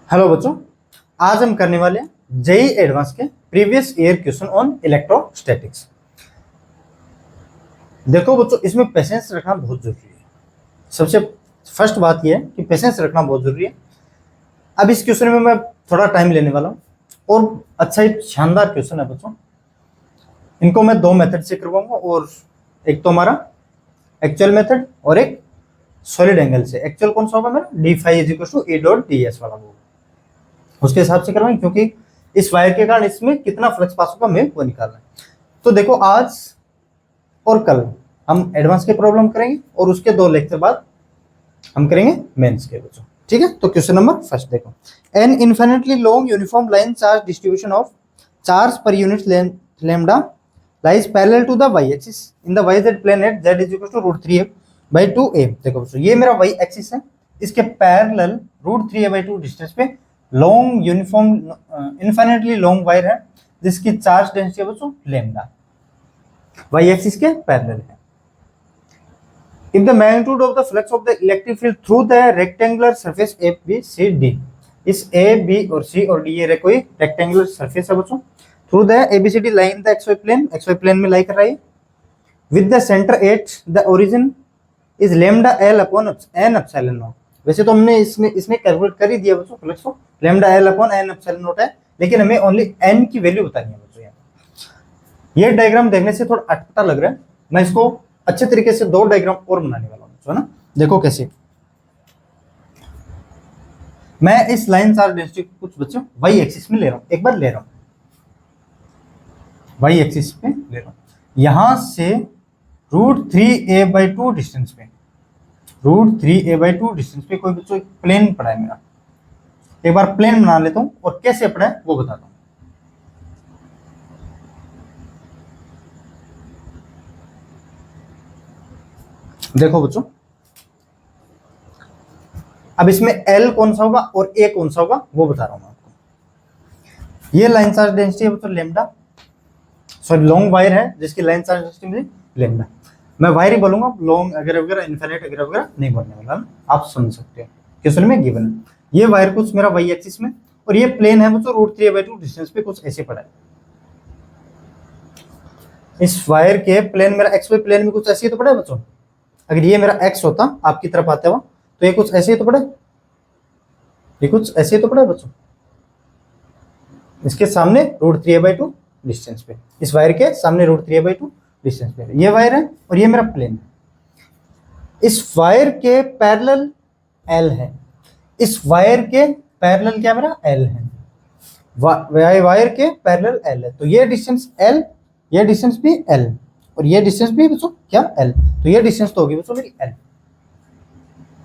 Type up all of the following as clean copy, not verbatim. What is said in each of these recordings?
Hello बच्चों, आज हम करने वाले हैं जेई एडवांस के previous year question on electrostatics. देखो बच्चों, इसमें पेशेंस रखना बहुत जरूरी है। सबसे फर्स्ट बात यह है कि पेशेंस रखना बहुत जरूरी है। अब इस क्वेश्चन में मैं थोड़ा टाइम लेने वाला हूँ और अच्छा ही शानदार क्वेश्चन है बच्चों। इनको मैं दो मेथड से करवाऊंगा, और एक तो हमारा एक्चुअल मेथड और एक सॉलिड एंगल से। एक्चुअल कौन सा होगा मेरा, d∅ E.ds वाला होगा, उसके हिसाब से करवाएंगे, क्योंकि इस वायर के कारण इसमें कितना फ्लक्स पास होगा हमें वो निकालना है। तो देखो, आज और कल हम एडवांस के प्रॉब्लम करेंगे और उसके 2 लेक्चर बाद हम करेंगे मेंस के बच्चों। ठीक है, तो क्वेश्चन नंबर फर्स्ट देखो। An infinitely long uniform line charge distribution of charge per unit lambda lies parallel to the Y axis in the Y Z plane at Z is equal to √3a/2a। देखो बच्चों, ये मेरा Y axis है, इसके parallel √3a/2 distance पे long uniform infinitely long wire है जिसकी charge density है बच्चों लैम्डा, वाई एक्सिस के पैरेलल है। If the magnitude of the flux of the electric field through the rectangular surface ABCD, इस A, B और C और D ये कोई rectangular surface है बच्चों, through the ABCD line the XY plane में लाई कर रहा है, with the center at the origin is lambda L upon n epsilon naught। वैसे तो हमने इसमें कैलकुलेट कर ही दिया बच्चों फ्लक्स को, lambda L upon n epsilon naught है, लेकिन हमें ओनली n की वैल्यू बतानी है बच्चों। ये डायग्राम देखने से थोड़ा अटपटा लग रहा है, मैं इसको अच्छे तरीके से 2 डायग्राम और बनाने वाला हूं, है ना। देखो कैसे, मैं इस लाइन चार्ज डेंसिटी को कुछ बच्चों वाई एक्सिस में ले रहा हूं, एक बार ले रहा हूं वाई एक्सिस पे ले रहा हूं, यहां से √3a/2 डिस्टेंस पे, √3a/2 डिस्टेंस पे कोई बच्चों एक प्लेन पड़ा है मेरा। एक बार प्लेन बना लेता हूं और कैसे पड़ा है वो बताता हूं। देखो बच्चों, अब इसमें L कौन सा होगा और A कौन सा होगा वो बता रहा हूं मैं आपको। ये लाइन चार्ज डेंसिटी है बच्चों लैम्डा, सॉरी लॉन्ग वायर है जिसकी लाइन चार्ज डेंसिटी में लैम्डा। मैं वायर ही बोलूंगा, लॉन्ग वगैरह वगैरह इनफिनिट वगैरह वगैरह नहीं बोलने वाला ना, आप समझ सकते हो क्वेश्चन में गिवन है। ये वायर कुछ मेरा वाई एक्सिस में और ये प्लेन है बच्चों √3a/2 डिस्टेंस पे कुछ ऐसे पड़ा है। इस वायर के प्लेन मेरा XY प्लेन में कुछ ऐसे ही तो पड़ा है बच्चों। अगर ये मेरा x होता आपकी तरफ आता हुआ तो ये कुछ ऐसे ही तो पड़े, ये कुछ ऐसे ही तो पड़े बच्चों, इसके सामने √3a/2 डिस्टेंस पे, इस वायर के सामने √3a/2 डिस्टेंस पे ये वायर है और ये मेरा प्लेन है। इस वायर के पैरेलल L है, इस वायर के पैरेलल क्या मेरा L है, वायर के पैरेलल L है, तो ये डिस्टेंस L, ये डिस्टेंस भी L और ये डिस्टेंस भी बच्चों क्या L, तो ये डिस्टेंस तो होगी बच्चों मेरी L।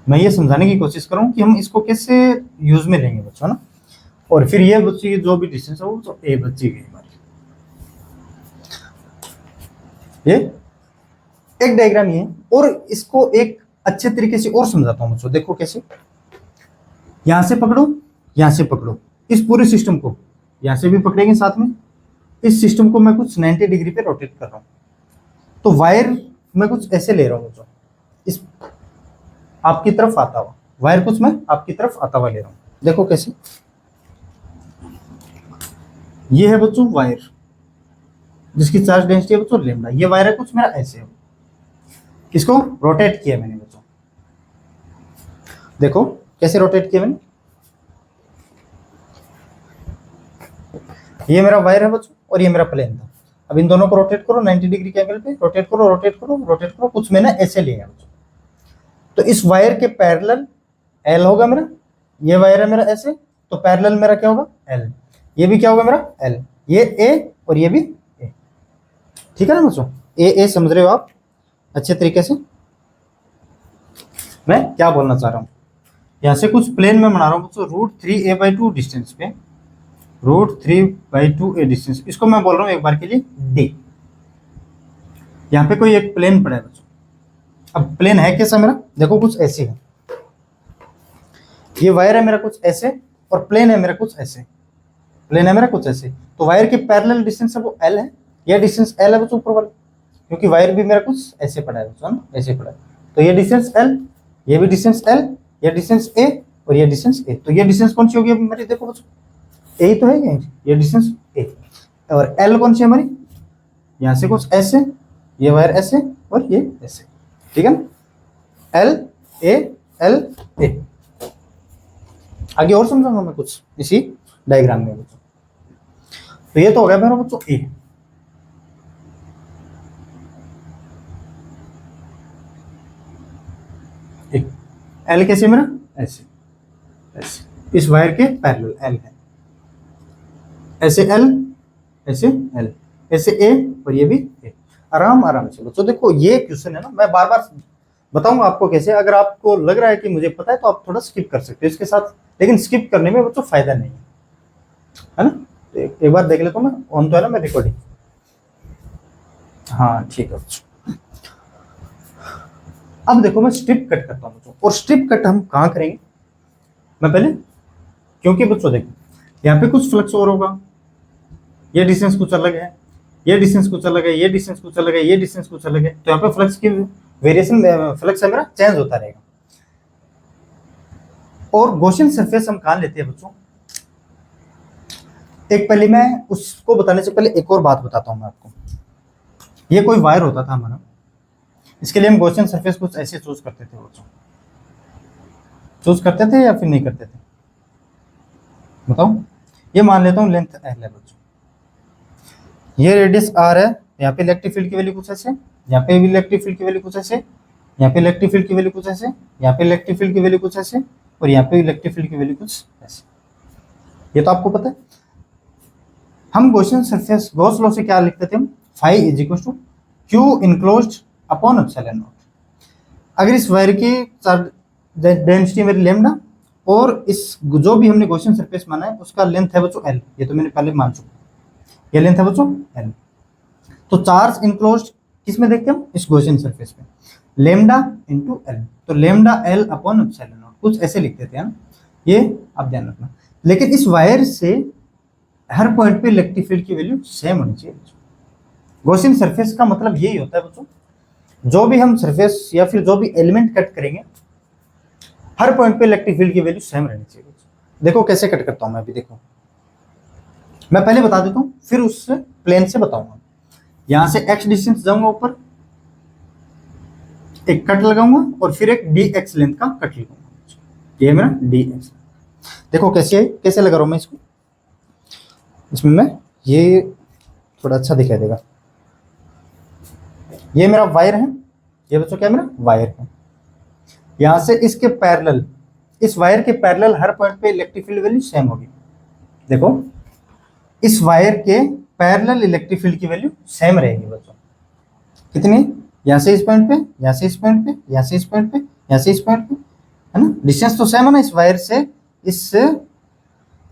मैं ये समझाने की कोशिश करूं कि हम इसको कैसे यूज में लेंगे बच्चों ना, और फिर ये बच्चों की जो भी डिस्टेंस है वो तो A बच्ची गई हमारी। ये एक डायग्राम ये, और इसको एक अच्छे तरीके से और समझाता हूं बच्चों। देखो कैसे, यहां से पकड़ो, यहां से पकड़ो, इस पूरे सिस्टम को यहां से भी पकड़ेंगे साथ में, इस सिस्टम को मैं कुछ 90 डिग्री पे रोटेट कर रहा हूं, तो वायर मैं कुछ ऐसे ले रहा हूं बच्चों, इस आपकी तरफ आता हुआ वायर कुछ मैं आपकी तरफ आता हुआ ले रहा हूं। देखो कैसे, ये है बच्चों वायर जिसकी चार्ज डेंसिटी है बच्चों लैम्डा, ये वायर है कुछ मेरा ऐसे है, इसको रोटेट किया मैंने बच्चों। देखो कैसे रोटेट किया मैंने, ये मेरा वायर है बच्चों और ये मेरा प्लेन था। अब इन दोनों को रोटेट करो 90 डिग्री के एंगल पे, रोटेट करो रोटेट करो रोटेट करो, कुछ मैंने ऐसे लिया बच्चों। तो इस वायर के पैरेलल L होगा मेरा, ये वायर है मेरा ऐसे, तो पैरेलल मेरा क्या होगा L, ये भी क्या होगा मेरा L, ये A और ये भी A। ठीक है ना बच्चों, A समझ रहे हो आप अच्छे तरीके से मैं क्या बोलना चाह रहा हूं। यहां से कुछ प्लेन में बना रहा हूं बच्चों √3a/2 डिस्टेंस पे, √3/2a डिस्टेंस, इसको मैं बोल रहा हूं एक बार के लिए D। यहां पे कोई एक प्लेन पड़ा है बच्चों। अब प्लेन है कैसा मेरा, देखो कुछ ऐसे है, ये वायर है मेरा कुछ ऐसे और प्लेन है मेरा कुछ ऐसे, प्लेन है मेरा कुछ ऐसे, तो वायर के पैरेलल डिस्टेंस है वो L है, ये डिस्टेंस L है बच्चों ऊपर वाला, क्योंकि वायर भी मेरा कुछ ऐसे पड़ा है बच्चों, ऐसे पड़ा है, तो ये डिस्टेंस L, ये भी डिस्टेंस L, ये डिस्टेंस A और ये डिस्टेंस ए, तो ये डिस्टेंस कौन सी होगी अभी हमारी, देखो बच्चों ए तो है ये डिस्टेंस ए, और एल कौन सी है हमारी, यहाँ से कुछ ऐसे, ये वायर ऐसे और ये ऐसे, ठीक है ना, एल ए एल ए। आगे और समझाऊंगा मैं कुछ इसी डायग्राम में बच्चों। तो ये तो हो गया मेरा बच्चों ए। एल कैसे मेरा, ऐसे ऐसे इस वायर के पैरेलल एल है, ऐसे एल, ऐसे एल, ऐसे ए और ये भी ए। आराम आराम से बच्चों देखो, ये क्वेश्चन है ना, मैं बार बार बताऊंगा आपको कैसे। अगर आपको लग रहा है कि मुझे पता है तो आप थोड़ा स्किप कर सकते हो इसके साथ, लेकिन स्किप करने में बच्चों फायदा नहीं है ना। तो एक बार देख लेता हूँ मैं, ऑन तो है ना मैं रिकॉर्डिंग, हाँ ठीक है बच्चों। अब देखो मैं स्ट्रिप कट करता हूँ बच्चों, और स्ट्रिप कट हम कहाँ करेंगे, मैं पहले, क्योंकि बच्चों देखो यहाँ पे कुछ फ्लक्स और होगा, ये डिस्टेंस कुछ अलग है, ये डिस्टेंस कुछ अलग है, ये डिस्टेंस कुछ अलग है, ये डिस्टेंस कुछ अलग है, तो यहाँ पे फ्लक्स की वेरिएशन, फ्लक्स है मेरा चेंज होता रहेगा। और गॉसियन सरफेस हम कहाँ लेते हैं बच्चों, एक पहले मैं उसको बताने से पहले एक और बात बताता हूँ मैं आपको। ये कोई वायर होता था हमारा, इसके लिए हम गॉसियन सरफेस कुछ ऐसे चूज करते थे बच्चों, चूज करते थे या फिर नहीं करते थे बताओ। ये मान लेता हूँ लेंथ एल है बच्चों, ये रेडियस आर है, यहाँ पे इलेक्ट्रिक फील्ड की वैल्यू कुछ ऐसे, यहाँ पे भी इलेक्ट्रिक फील्ड की वैल्यू कुछ ऐसे, यहाँ पे इलेक्ट्रिक फील्ड की वैल्यू कुछ ऐसे, यहाँ पे इलेक्ट्रिक फील्ड की वैल्यू कुछ ऐसे, और यहाँ पे इलेक्ट्रिक फील्ड की वैल्यू कुछ ऐसे। ये तो आपको पता है। हम गॉसियन सरफेस गॉस लॉ से क्या लिखते थे हम, phi is equal to Q enclosed upon epsilon naught. अगर इस वायर की डेंसिटी मेरी लैम्डा, और इस जो भी हमने गॉसियन सरफेस माना है उसका लेंथ है बच्चों एल, ये तो मैंने पहले मान चुका, ये लेंथ है बच्चों एल। तो चार्ज इनक्लोज्ड किस में देखते हैं हम, इस गॉसियन सरफेस पे, लेम्डा इनटू एल, तो lambda L upon epsilon not, कुछ ऐसे लिखते थे ना, ये आप ध्यान रखना। लेकिन इस वायर से हर पॉइंट पे इलेक्ट्रिक फील्ड की वैल्यू सेम होनी चाहिए बच्चों। गॉसियन सरफेस का मतलब यही होता है बच्चों, जो भी हम सरफेस या फिर जो भी एलिमेंट कट करेंगे हर पॉइंट पे इलेक्ट्रिक फील्ड की वैल्यू सेम रहनी चाहिए बच्चों। देखो कैसे कट करता हूं मैं अभी, देखो मैं पहले बता देता हूं फिर उस प्लेन से बताऊंगा। यहां से x डिस्टेंस जाऊंगा ऊपर, एक कट लगाऊंगा और फिर एक dx लेंथ का कट लगाऊंगा, ये मेरा dx। देखो कैसे लगा रहा हूं मैं इसको, इसमें मैं ये थोड़ा अच्छा दिखाई देगा। ये मेरा वायर है, ये बच्चों क्या मेरा वायर है, यहां से इसके पैरेलल, इस वायर के पैरेलल हर पॉइंट पे इलेक्ट्रिक फील्ड वैल्यू सेम होगी। देखो इस वायर के पैरेलल इलेक्ट्रिक फील्ड की वैल्यू सेम रहेगी बच्चों, कितनी, यहां से इस पॉइंट पे, यहां से इस पॉइंट पे, यहां से इस पॉइंट पे, यहां से इस पॉइंट पे, है ना, डिस्टेंस तो सेम है ना, इस वायर से इस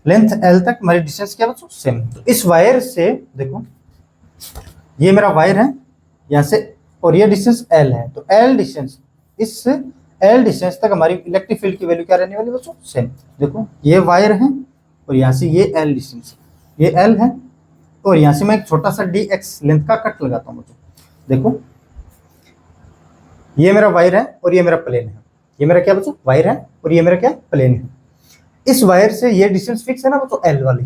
लेंथ एल तक हमारी डिस्टेंस क्या बच्चों सेम। तो इस वायर से देखो ये मेरा वायर है यहाँ से, और ये डिस्टेंस एल है, तो एल डिस्टेंस, इस एल डिस्टेंस तक हमारी इलेक्ट्रिक फील्ड की वैल्यू क्या रहने वाली बच्चों सेम। देखो ये वायर है और यहाँ से ये एल डिस्टेंस, ये एल है, और यहाँ से मैं एक छोटा सा dx लेंथ का कट लगाता हूँ बच्चों। देखो ये मेरा वायर है और ये मेरा प्लेन है, ये मेरा क्या बच्चों वायर है और ये मेरा क्या प्लेन है। इस वायर से ये डिस्टेंस फिक्स है ना बच्चों एल वाली,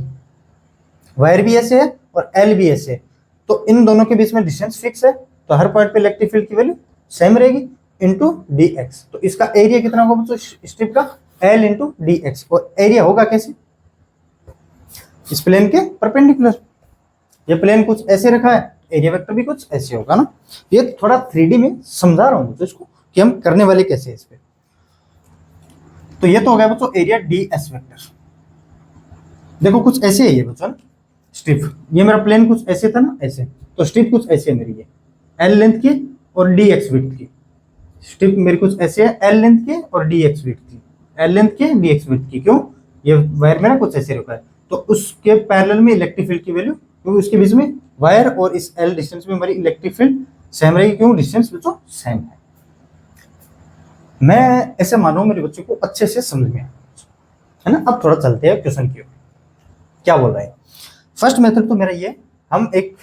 वायर भी ऐसे है और एल भी ऐसे है, तो इन दोनों के बीच में डिस्टेंस फिक्स है, तो हर पॉइंट पे इलेक्ट्रिक फील्ड की वैल्यू सेम रहेगी इनटू dx। तो इसका एरिया कितना होगा बच्चों स्ट्रिप का, l इंटू dx, और एरिया होगा कैसे, इस प्लेन के परपेंडिकुलर। ये प्लेन कुछ ऐसे रखा है, एरिया वेक्टर भी कुछ ऐसे होगा ना। ये थोड़ा 3D में समझा रहा हूं तो इसको कि हम करने वाले कैसे इस पे। तो ये तो हो गया बच्चों एरिया ds वेक्टर। देखो कुछ ऐसे है ये बच्चों स्ट्रिप, ये मेरा प्लेन कुछ ऐसे था ना ऐसे, तो स्ट्रिप कुछ ऐसे है मेरी, ये l लेंथ की और dx विड्थ की स्ट्रिप मेरी कुछ ऐसे है, l लेंथ के और dx विड्थ की, l लेंथ के dx विड्थ की। क्यों, ये वायर मेरा कुछ ऐसे रखा है, तो उसके पैरेलल में इलेक्ट्रिक फील्ड की वैल्यू, क्योंकि उसके बीच में वायर और इस l डिस्टेंस में हमारी इलेक्ट्रिक फील्ड सेम रहेगी, क्यों डिस्टेंस बच्चों सेम है। मैं ऐसे मानो मेरे बच्चों को अच्छे से समझ में है ना। अब थोड़ा चलते हैं क्वेश्चन की ओर, क्या बोल रहा है। फर्स्ट मेथड तो मेरा ये, हम एक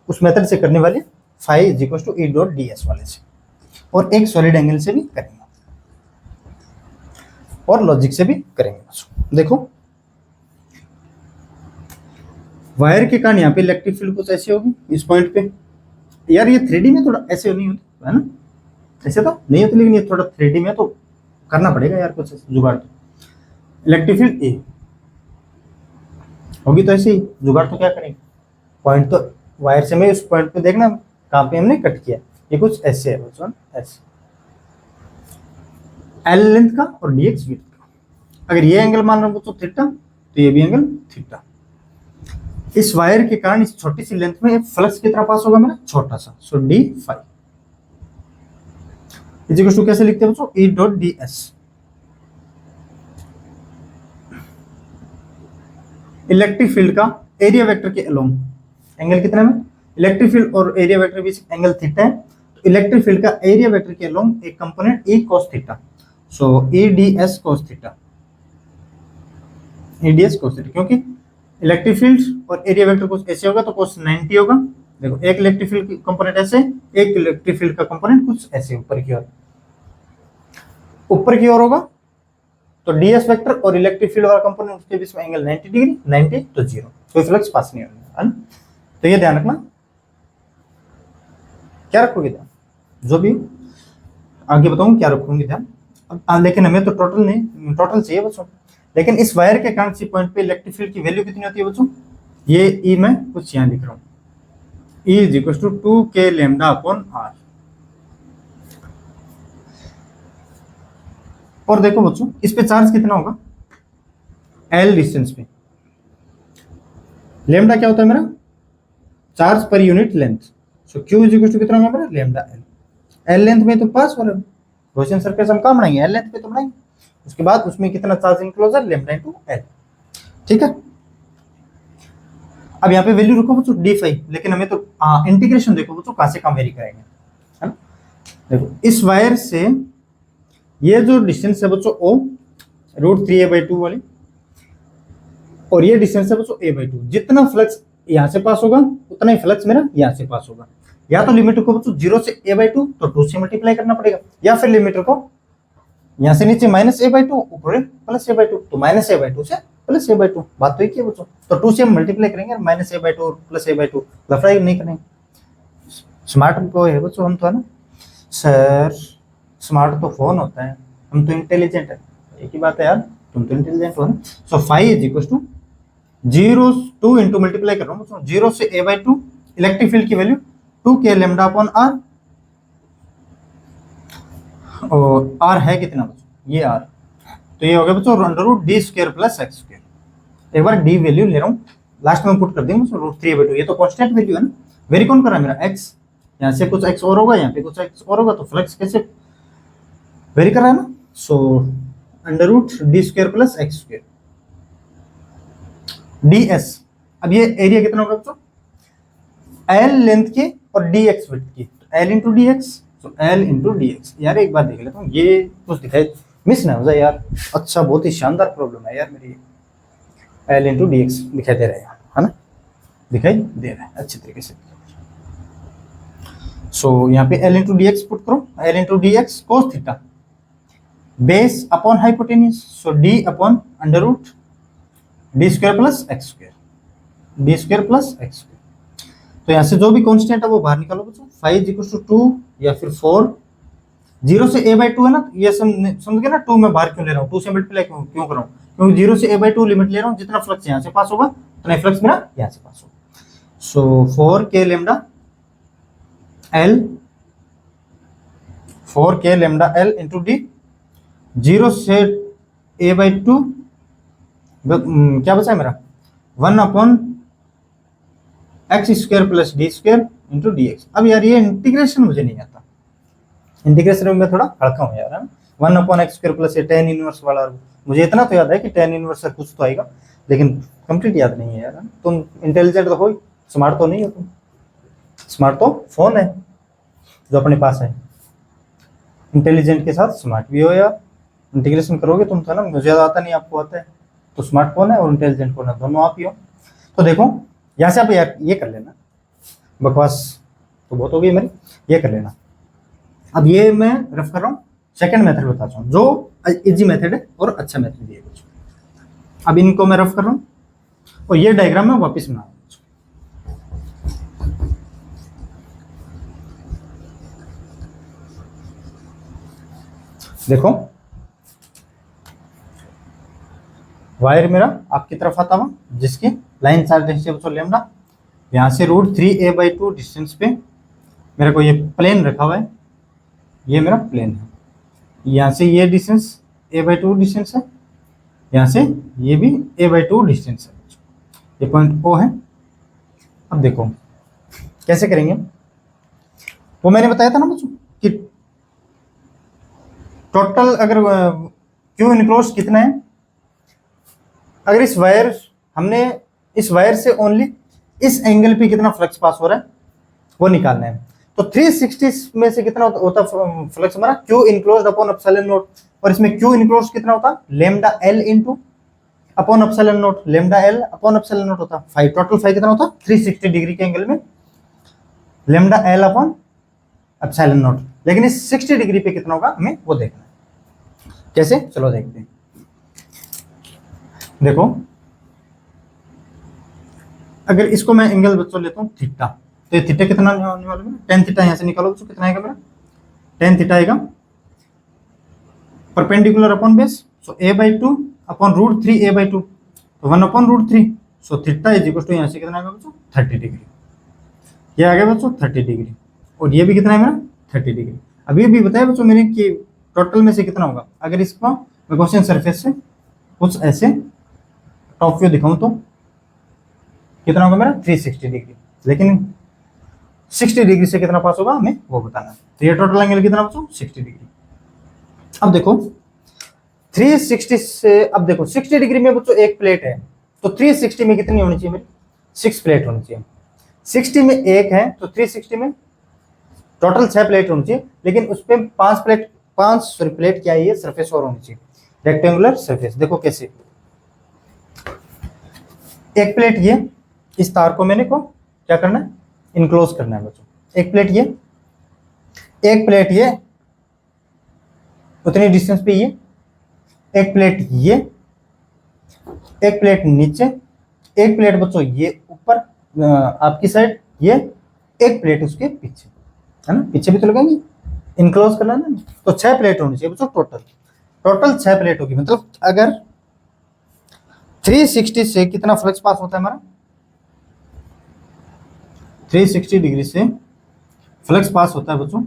उस मेथड से करने वाले phi is equal to E dot ds वाले से, और एक सॉलिड एंगल से भी करेंगे। और लॉजिक से भी करेंगे बच्चों। देखो वायर के कारण यहाँ पे इलेक्ट्रिक फील्ड कुछ ऐसी होगी इस पॉइंट पे। यार ये 3D में थोड़ा ऐसे नहीं होती है ना, ऐसे तो नहीं होती, लेकिन ये थोड़ा 3D में तो करना पड़ेगा यार कुछ जुगाड़। तो इलेक्ट्रिक फील्ड ए होगी तो ऐसे ही जुगाड़ तो क्या करेंगे, पॉइंट तो वायर से मैं उस पॉइंट पे देखना कहाँ पे हमने कट किया, ये कुछ ऐसे है बच्चों, ऐसे एल लेंथ का और dx विड्थ का। अगर ये एंगल मान रहा हूँ तो थीटा, तो ये भी एंगल थीटा। इस वायर के कारण इस छोटी सी लेंथ में फ्लक्स कितना पास होगा मेरा, छोटा सा, so D phi is equal to कैसे लिखते हैं बच्चों, E dot D S. Electric field का एरिया वेक्टर के अलोंग एंगल कितना में, इलेक्ट्रिक फील्ड और एरिया वेक्टर के बीच एंगल थीटा है, तो इलेक्ट्रिक फील्ड का एरिया वेक्टर के अलोंग एक component E cos theta, so E D S cos theta, E D S cos theta, क्योंकि इलेक्ट्रिक फील्ड और एरिया वेक्टर कुछ ऐसे होगा तो cos 90 होगा। देखो एक इलेक्ट्रिक फील्ड कंपोनेंट ऐसे, एक इलेक्ट्रिक फील्ड का कंपोनेंट कुछ ऐसे ऊपर की ओर होगा, तो ds वेक्टर और इलेक्ट्रिक फील्ड वाला कंपोनेंट उसके बीच में एंगल 90 डिग्री, 90 तो 0, कोई फ्लक्स पास नहीं होगा, है ना। तो ये ध्यान रखना, क्या रखोगे ध्यान, जो भी आगे बताऊंगा क्या रखोगे ध्यान। अब लेकिन हमें तो टोटल नहीं, टोटल चाहिए बच्चों। लेकिन इस वायर के कारण सी पॉइंट पे इलेक्ट्रिक फील्ड की वैल्यू कितनी होती है बच्चों, ये ई मैं कुछ यहाँ लिख रहा हूँ, E is equal to 2k lambda upon R. और देखो बच्चों इस पे चार्ज कितना होगा, एल डिस्टेंस पे, लैम्डा क्या होता है मेरा, charge per unit length, so Q is equal to कितना होगा मेरा, लैम्डा एल। एल लेंथ में तो पास वाला रोशन सरफेस हम कहाँ बनाएंगे, एल लेंथ पे तो बनाएंगे, उसके बाद उसमें कितना charge enclosure, lambda into L, ठीक है। अब यहाँ पे वैल्यू रखो बच्चों डी फाई, लेकिन हमें तो इंटीग्रेशन देखो बच्चों कहाँ से कहाँ वेरी करेंगे, है ना। देखो इस वायर से ये जो डिस्टेंस है बच्चों ओ √3a/2 वाली, और ये डिस्टेंस है बच्चों a/2, जितना फ्लक्स यहाँ से पास होगा उतना ही फ्लक्स मेरा यहाँ से पास होगा। या तो लिमिट को बच्चों 0 से a/2 तो 2 से मल्टीप्लाई करना पड़ेगा, या फिर लिमिट को यहाँ से नीचे -a/2 ऊपर +a/2, तो -a/2 से +a/2, बात तो एक ही है बच्चों। तो 2 से हम मल्टीप्लाई करेंगे, -a/2 और +a/2 लफड़ा नहीं करेंगे। स्मार्ट को है बच्चों हम तो, है ना सर, स्मार्ट तो फोन होता है, हम तो इंटेलिजेंट है, एक ही बात है यार, तुम तो इंटेलिजेंट हो ना। So phi is equal to 0 2 into multiply कर रहा हूँ बच्चों, 0 से a/2, इलेक्ट्रिक फील्ड की value 2k lambda upon R, और आर है कितना बच्चों, ये आर, तो ये हो गया बच्चों √d² + x²। एक बार डी वैल्यू ले रहा हूँ, लास्ट में पुट कर देंगे √3/2, ये तो कांस्टेंट वैल्यू है ना, वेरी कौन कर रहा है मेरा x, यहाँ से कुछ x और होगा, यहाँ पे कुछ x और होगा, तो फ्लक्स कैसे वेरी कर रहा है ना, सो √d² + x²। ds, अब ये एरिया कितना होगा बच्चों, l लेंथ की और dx विड्थ की, l इंटू डी एक्स, तो l इंटू डी एक्स। यार एक बार देख लेता हूँ, ये कुछ दिखाई मिस ना हो जाए यार, अच्छा बहुत ही शानदार प्रॉब्लम है यार मेरी, l इंटू डी एक्स दिखाई दे रहा है ना, दिखाई दे रहा है अच्छी तरीके से। सो यहाँ पे l into D X put करो, l into D X cos theta, base upon hypotenuse, so d upon √d² + x², d² + x²। तो यहाँ से जो भी कांस्टेंट है वो बाहर निकालो बच्चों, 5 = 2 या फिर 4, 0 से a/2 है ना, ये समझ गए ना, 2 मैं बाहर क्यों ले रहा हूँ, 2 से मल्टीप्लाई क्यों कर रहा हूँ, क्योंकि 0 से a/2 लिमिट ले रहा हूँ, जितना फ्लक्स यहाँ से पास होगा उतना ही फ्लक्स मेरा यहाँ से पास होगा। सो 4k lambda l into D, 0 से a/2 क्या बचा है मेरा, 1/x² + d² इंटू dx। अब यार ये इंटीग्रेशन मुझे नहीं आता, इंटीग्रेशन में मैं थोड़ा हड़का हूँ यार, 1/x² + ये tan इनवर्स वाला, मुझे इतना तो याद है कि tan इनवर्स कुछ तो आएगा, लेकिन कंप्लीट याद नहीं है यार। तुम इंटेलिजेंट तो हो, स्मार्ट तो नहीं हो तुम, स्मार्ट तो फोन है जो अपने पास है, इंटेलिजेंट के साथ स्मार्ट भी हो यार, इंटीग्रेशन करोगे तुम तो ना, मुझे ज़्यादा आता नहीं, आपको आता है, तो स्मार्टफोन है और इंटेलिजेंट फोन है, दोनों आप ही हो। तो देखो यहाँ से आप यार ये कर लेना, बकवास तो बहुत हो गई मेरी, ये कर लेना। अब ये मैं रफ कर रहा हूँ, सेकंड मेथड बताता हूँ, जो इजी मेथड है और अच्छा मेथड भी है बच्चों। अब इनको मैं रफ कर रहा हूँ और ये डायग्राम मैं वापस बना रहा हूँ। देखो वायर मेरा आपकी तरफ आता हुआ, जिसकी लाइन चार्ज डेंसिटी बच्चों लेमडा, यहाँ से √3a/2 डिस्टेंस पे मेरे को ये प्लेन रखा हुआ है, ये मेरा प्लेन है। यहाँ से ये डिस्टेंस a/2 डिस्टेंस है, यहाँ से ये भी a/2 डिस्टेंस है, ये पॉइंट O है। अब देखो कैसे करेंगे, वो मैंने बताया था ना बच्चों कि टोटल अगर क्यू इनक्लोज कितना है, अगर इस वायर से ओनली इस एंगल पे कितना फ्लक्स पास हो रहा है वो निकालना है। तो 360 में से कितना होता फ्लक्स हमारा Q enclosed upon epsilon naught, और इसमें क्यू इनक्लोज्ड कितना होता lambda L into upon epsilon not, lambda L upon epsilon naught होता 5, टोटल 5 कितना होता 360 डिग्री के एंगल में lambda L upon epsilon naught. लेकिन इस 60 डिग्री पे कितना होगा हमें वो देखना है। कैसे, चलो देखते हैं। देखो अगर इसको मैं एंगल बच्चों लेता हूँ थीटा, तो ये थीटा कितना होने वाला है, tan थीटा यहाँ से निकालो बच्चों, कितना आएगा मेरा tan थीटा आएगा perpendicular upon base, so a/2 upon √3a/2, तो 1/√3, so theta is equal to यहाँ से कितना आएगा बच्चों 30 डिग्री, ये आ गया बच्चों 30 डिग्री, और ये भी कितना है मेरा 30 डिग्री। अभी भी बताया बच्चों मैंने कि टोटल में से कितना होगा। अगर इसको मैं गॉसियन सरफेस से कुछ ऐसे टॉप व्यू दिखाऊं तो कितना होगा मेरा 360 डिग्री, लेकिन 60 डिग्री से कितना पास होगा हमें वो बताना है। तो ये टोटल एंगल कितना बच्चों 60 डिग्री। अब देखो 360 से, अब देखो 60 डिग्री में बच्चों एक प्लेट है, तो 360 में कितनी होनी चाहिए मेरी 6 प्लेट होनी चाहिए। 60 में एक है तो 360 में टोटल 6 प्लेट होनी चाहिए, लेकिन उस पर 5 प्लेट क्या है ये सरफेस और होनी चाहिए, रेक्टेंगुलर सरफेस। देखो कैसे, एक प्लेट ये, इस तार को मैंने को क्या करना है इनक्लोज करना है बच्चों, एक प्लेट ये, एक प्लेट ये उतनी डिस्टेंस पे ये, एक प्लेट ये, एक प्लेट नीचे, एक प्लेट बच्चों ये ऊपर आपकी साइड, ये एक प्लेट उसके पीछे, है ना, पीछे भी तो लगाएंगे, इनक्लोज करना है ना। तो 6 प्लेट होनी चाहिए बच्चों, टोटल 6 प्लेट होगी। मतलब अगर 360 से कितना फ्लक्स पास होता है हमारा, 360 डिग्री से फ्लक्स पास होता है बच्चों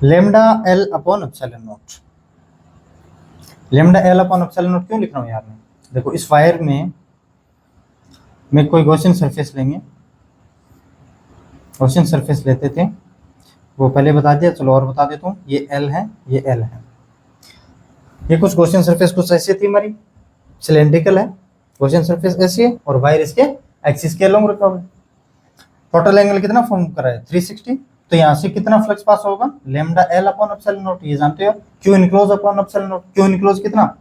lambda L upon epsilon not. Lambda L upon epsilon not क्यों लिख रहा हूँ यार मैं, देखो इस वायर में मैं कोई गॉसियन सरफेस लेंगे, गॉसियन सरफेस लेते थे, वो पहले बता दिया, चलो और बता देता हूँ। ये एल है, ये एल है, ये कुछ गॉसियन सरफेस कुछ ऐसी थी हमारी, सिलेंड्रिकल है गॉसियन सरफेस ऐसी है, और वायर इसके एक्सिस के अलोंग रखा हुआ है। टोटल एंगल कितना फॉर्म करा है 360, तो यहाँ से कितना फ्लक्स पास होगा lambda L upon epsilon not, ये जानते हो, Q enclose upon epsilon not. Q enclose कितना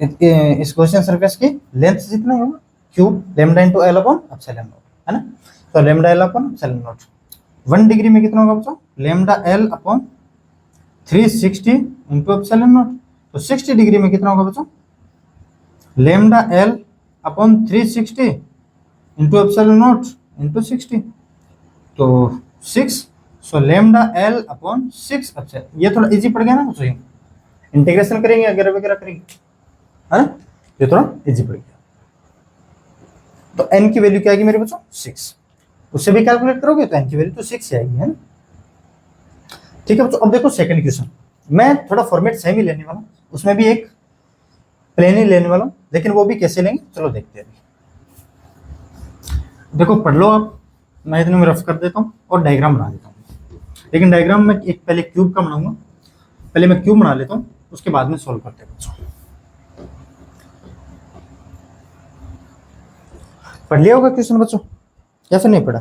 इस गॉसियन सरफेस की लेंथ जितना होगा Q lambda into L upon epsilon not, है ना। तो lambda L upon epsilon not 1 degree में कितना होगा बच्चों lambda L upon 360 into epsilon not, तो 60 डिग्री में कितना होगा बच्चों lambda L upon 360 into epsilon naught into 60, तो 6, so lambda L upon 6 epsilon. ये थोड़ा इजी पड़ गया ना बच्चों, इंटीग्रेशन करेंगे वगैरह वगैरह करेंगे, है ना, ये थोड़ा इजी पड़ गया। तो n की वैल्यू क्या आएगी मेरे बच्चों 6, उससे भी कैलकुलेट करोगे तो n की वैल्यू तो 6 ही आएगी, है ना। ठीक है बच्चों, अब देखो सेकंड क्वेश्चन, मैं थोड़ा फॉर्मेट सेम ही लेने वाला हूँ, उसमें भी एक प्लेन ही लेने वाला हूँ, लेकिन वो भी कैसे लेंगे चलो देखते हैं। देखो पढ़ लो आप, मैं इतने में रफ कर देता हूँ और डायग्राम बना देता हूँ, लेकिन डायग्राम में एक पहले क्यूब का बनाऊंगा, पहले मैं क्यूब बना लेता हूँ, उसके बाद में सॉल्व करते हैं बच्चों। पढ़ लिया होगा क्वेश्चन बच्चों या फिर नहीं पढ़ा,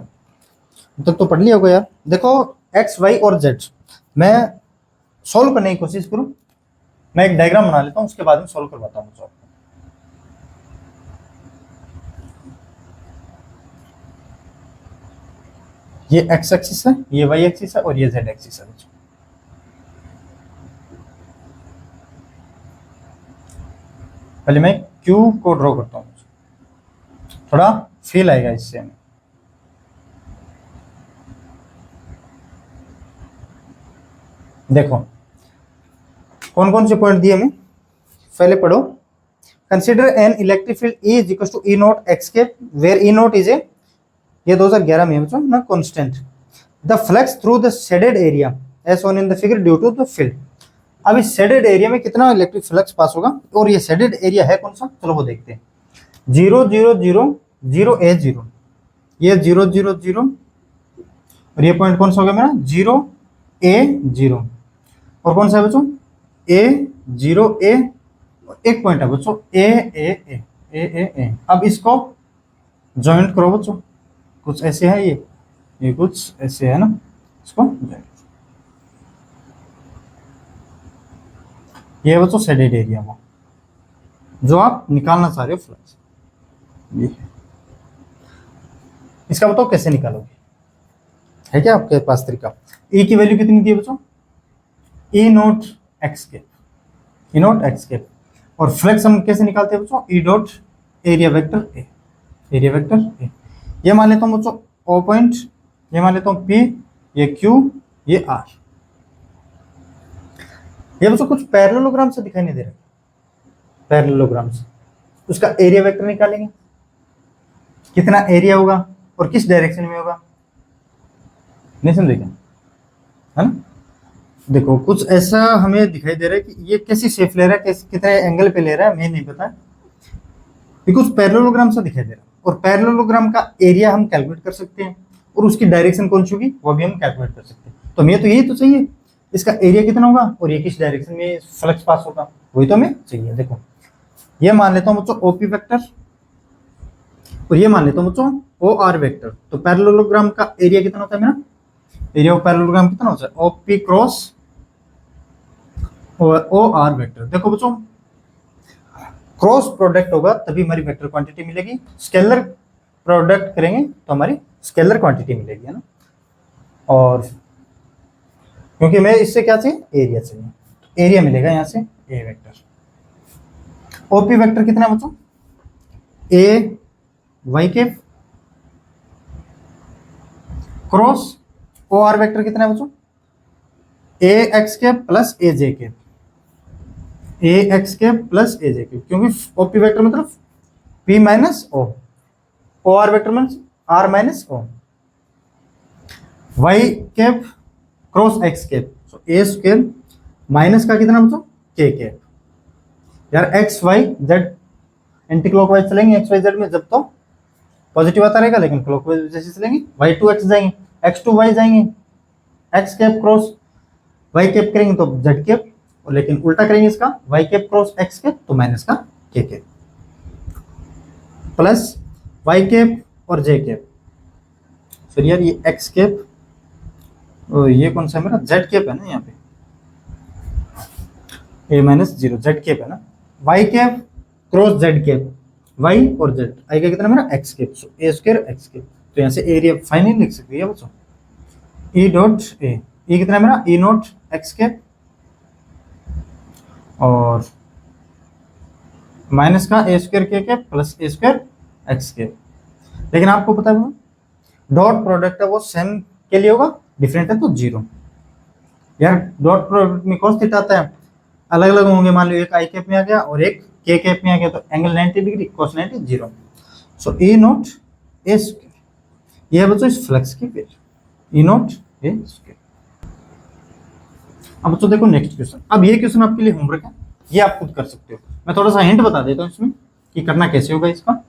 तो पढ़ लिया होगा यार। देखो एक्स वाई और जेड, मैं सॉल्व करने की कोशिश करूं, मैं एक डायग्राम बना लेता हूं, उसके बाद में सॉल्व करवाता हूं। ये एक्स एक्सिस है, ये वाई एक्सिस है और ये जेड एक्सिस है बच्चों। पहले मैं क्यू को ड्रॉ करता हूँ, थोड़ा फील आएगा इससे हमें। देखो कौन कौन से पॉइंट दिए हमें, पहले पढ़ो। Consider an electric field E is equal to E naught X cap where E naught is a, ये 2011 में बच्चों ना, constant. The flux through the shaded area as shown in the figure due to the field. अब इस shaded area में कितना electric flux pass होगा, और ये शेडेड एरिया है कौन सा, चलो वो देखते हैं। 0 0 0 0 A 0, ये 0 0 0, और ये पॉइंट कौन सा हो गया मेरा 0 A 0, और कौन सा है बच्चों A 0 A, एक पॉइंट है बच्चों A A A A A A। अब इसको ज्वाइंट करो बच्चों, कुछ ऐसे है ये कुछ ऐसे है ना, इसको ज्वाइंट। ये बच्चों शेडेड एरिया वो जो आप निकालना चाह रहे हो फ्लक्स, ये है। इसका बताओ कैसे निकालोगे, है क्या आपके पास तरीका। E की वैल्यू कितनी दी है बच्चों, E naught X cap, E naught X cap. और फ्लक्स हम कैसे निकालते हैं बच्चों, E dot area vector A, area vector A। ये मान लेता हूँ बच्चों O पॉइंट, ये मान लेता हूँ P, ये Q, ये R। ये बच्चों कुछ पैरेललोग्राम से दिखाई नहीं दे रहा, पैरेललोग्राम से उसका एरिया वेक्टर निकालेंगे, कितना एरिया होगा और किस डायरेक्शन में होगा, नहीं समझे क्या, है ना। देखो कुछ ऐसा हमें दिखाई दे रहा है कि ये कैसी शेप ले रहा है, कैसे कितने एंगल पे ले रहा है, मैं नहीं पता, ये कुछ पैरेललोग्राम से दिखाई दे रहा है। और पैरेललोग्राम का एरिया हम कैलकुलेट कर सकते हैं, और उसकी डायरेक्शन कौन सी होगी वो भी हम कैलकुलेट कर सकते हैं। तो हमें तो यही तो चाहिए, इसका एरिया कितना होगा और ये किस डायरेक्शन में फ्लक्स पास होगा, वही तो हमें चाहिए। देखो ये मान लेता हूँ बच्चों ओपी वेक्टर, और ये मान लेता हूँ बच्चों ओ आर वेक्टर। तो पैरेललोग्राम का एरिया कितना होता है मेरा, एरिया ऑफ पैरेललोग्राम कितना होता है OP cross O R vector. देखो बच्चों क्रॉस प्रोडक्ट होगा तभी हमारी वेक्टर क्वांटिटी मिलेगी, स्केलर प्रोडक्ट करेंगे तो हमारी स्केलर क्वांटिटी मिलेगी, है ना। और क्योंकि मैं इससे क्या चाहिए, एरिया चाहिए, एरिया मिलेगा यहाँ से ए वेक्टर। ओपी वेक्टर कितना है बच्चों, A Y cap cross O R vector कितना है बच्चों, A X cap plus A J cap, A X cap plus A J cap, क्योंकि ओपी वेक्टर मतलब P minus O R vector means R minus O, Y cap cross X cap, so A square minus का कितना बच्चों के cap. यार X Y Z anti clockwise चलेंगे, X Y Z में जब तो पॉजिटिव आता रहेगा, लेकिन क्लॉकवाइज जैसे चलेंगे वाई टू एक्स जाएंगे, एक्स टू वाई जाएंगे, X cap cross Y cap करेंगे तो जेड कैप, और लेकिन उल्टा करेंगे इसका Y cap cross X cap तो माइनस का K cap, plus Y cap और जे कैप। फिर यार ये एक्स कैप और ये कौन सा है मेरा जेड कैप है ना, यहाँ पे A minus zero Z cap है ना, Y cap cross Z cap, Y और जेड आएगा कितना मेरा X cap, so A square X cap. तो यहाँ से एरिया फाइनली लिख सकते हैं बच्चों ई डॉट ए, ये कितना है मेरा ई नॉट एक्स कैप और माइनस का ए स्क्वायर के कैप प्लस ए स्क्वायर एक्स कैप। लेकिन आपको पता है डॉट प्रोडक्ट है वो सेम के लिए होगा, डिफरेंट है तो जीरो। यार डॉट प्रोडक्ट में कॉस थीटा आता है, अलग अलग होंगे, मान लो एक आई कैप में आ गया और एक के कैप में आ गया, तो angle 90 degree cos 90 zero. So A not a square, ये है बच्चों इस फ्लक्स की value E not a square. अब बच्चों देखो नेक्स्ट क्वेश्चन, अब ये क्वेश्चन आपके लिए होमवर्क है, ये आप खुद कर सकते हो, मैं थोड़ा सा हिंट बता देता हूँ इसमें कि करना कैसे होगा इसका।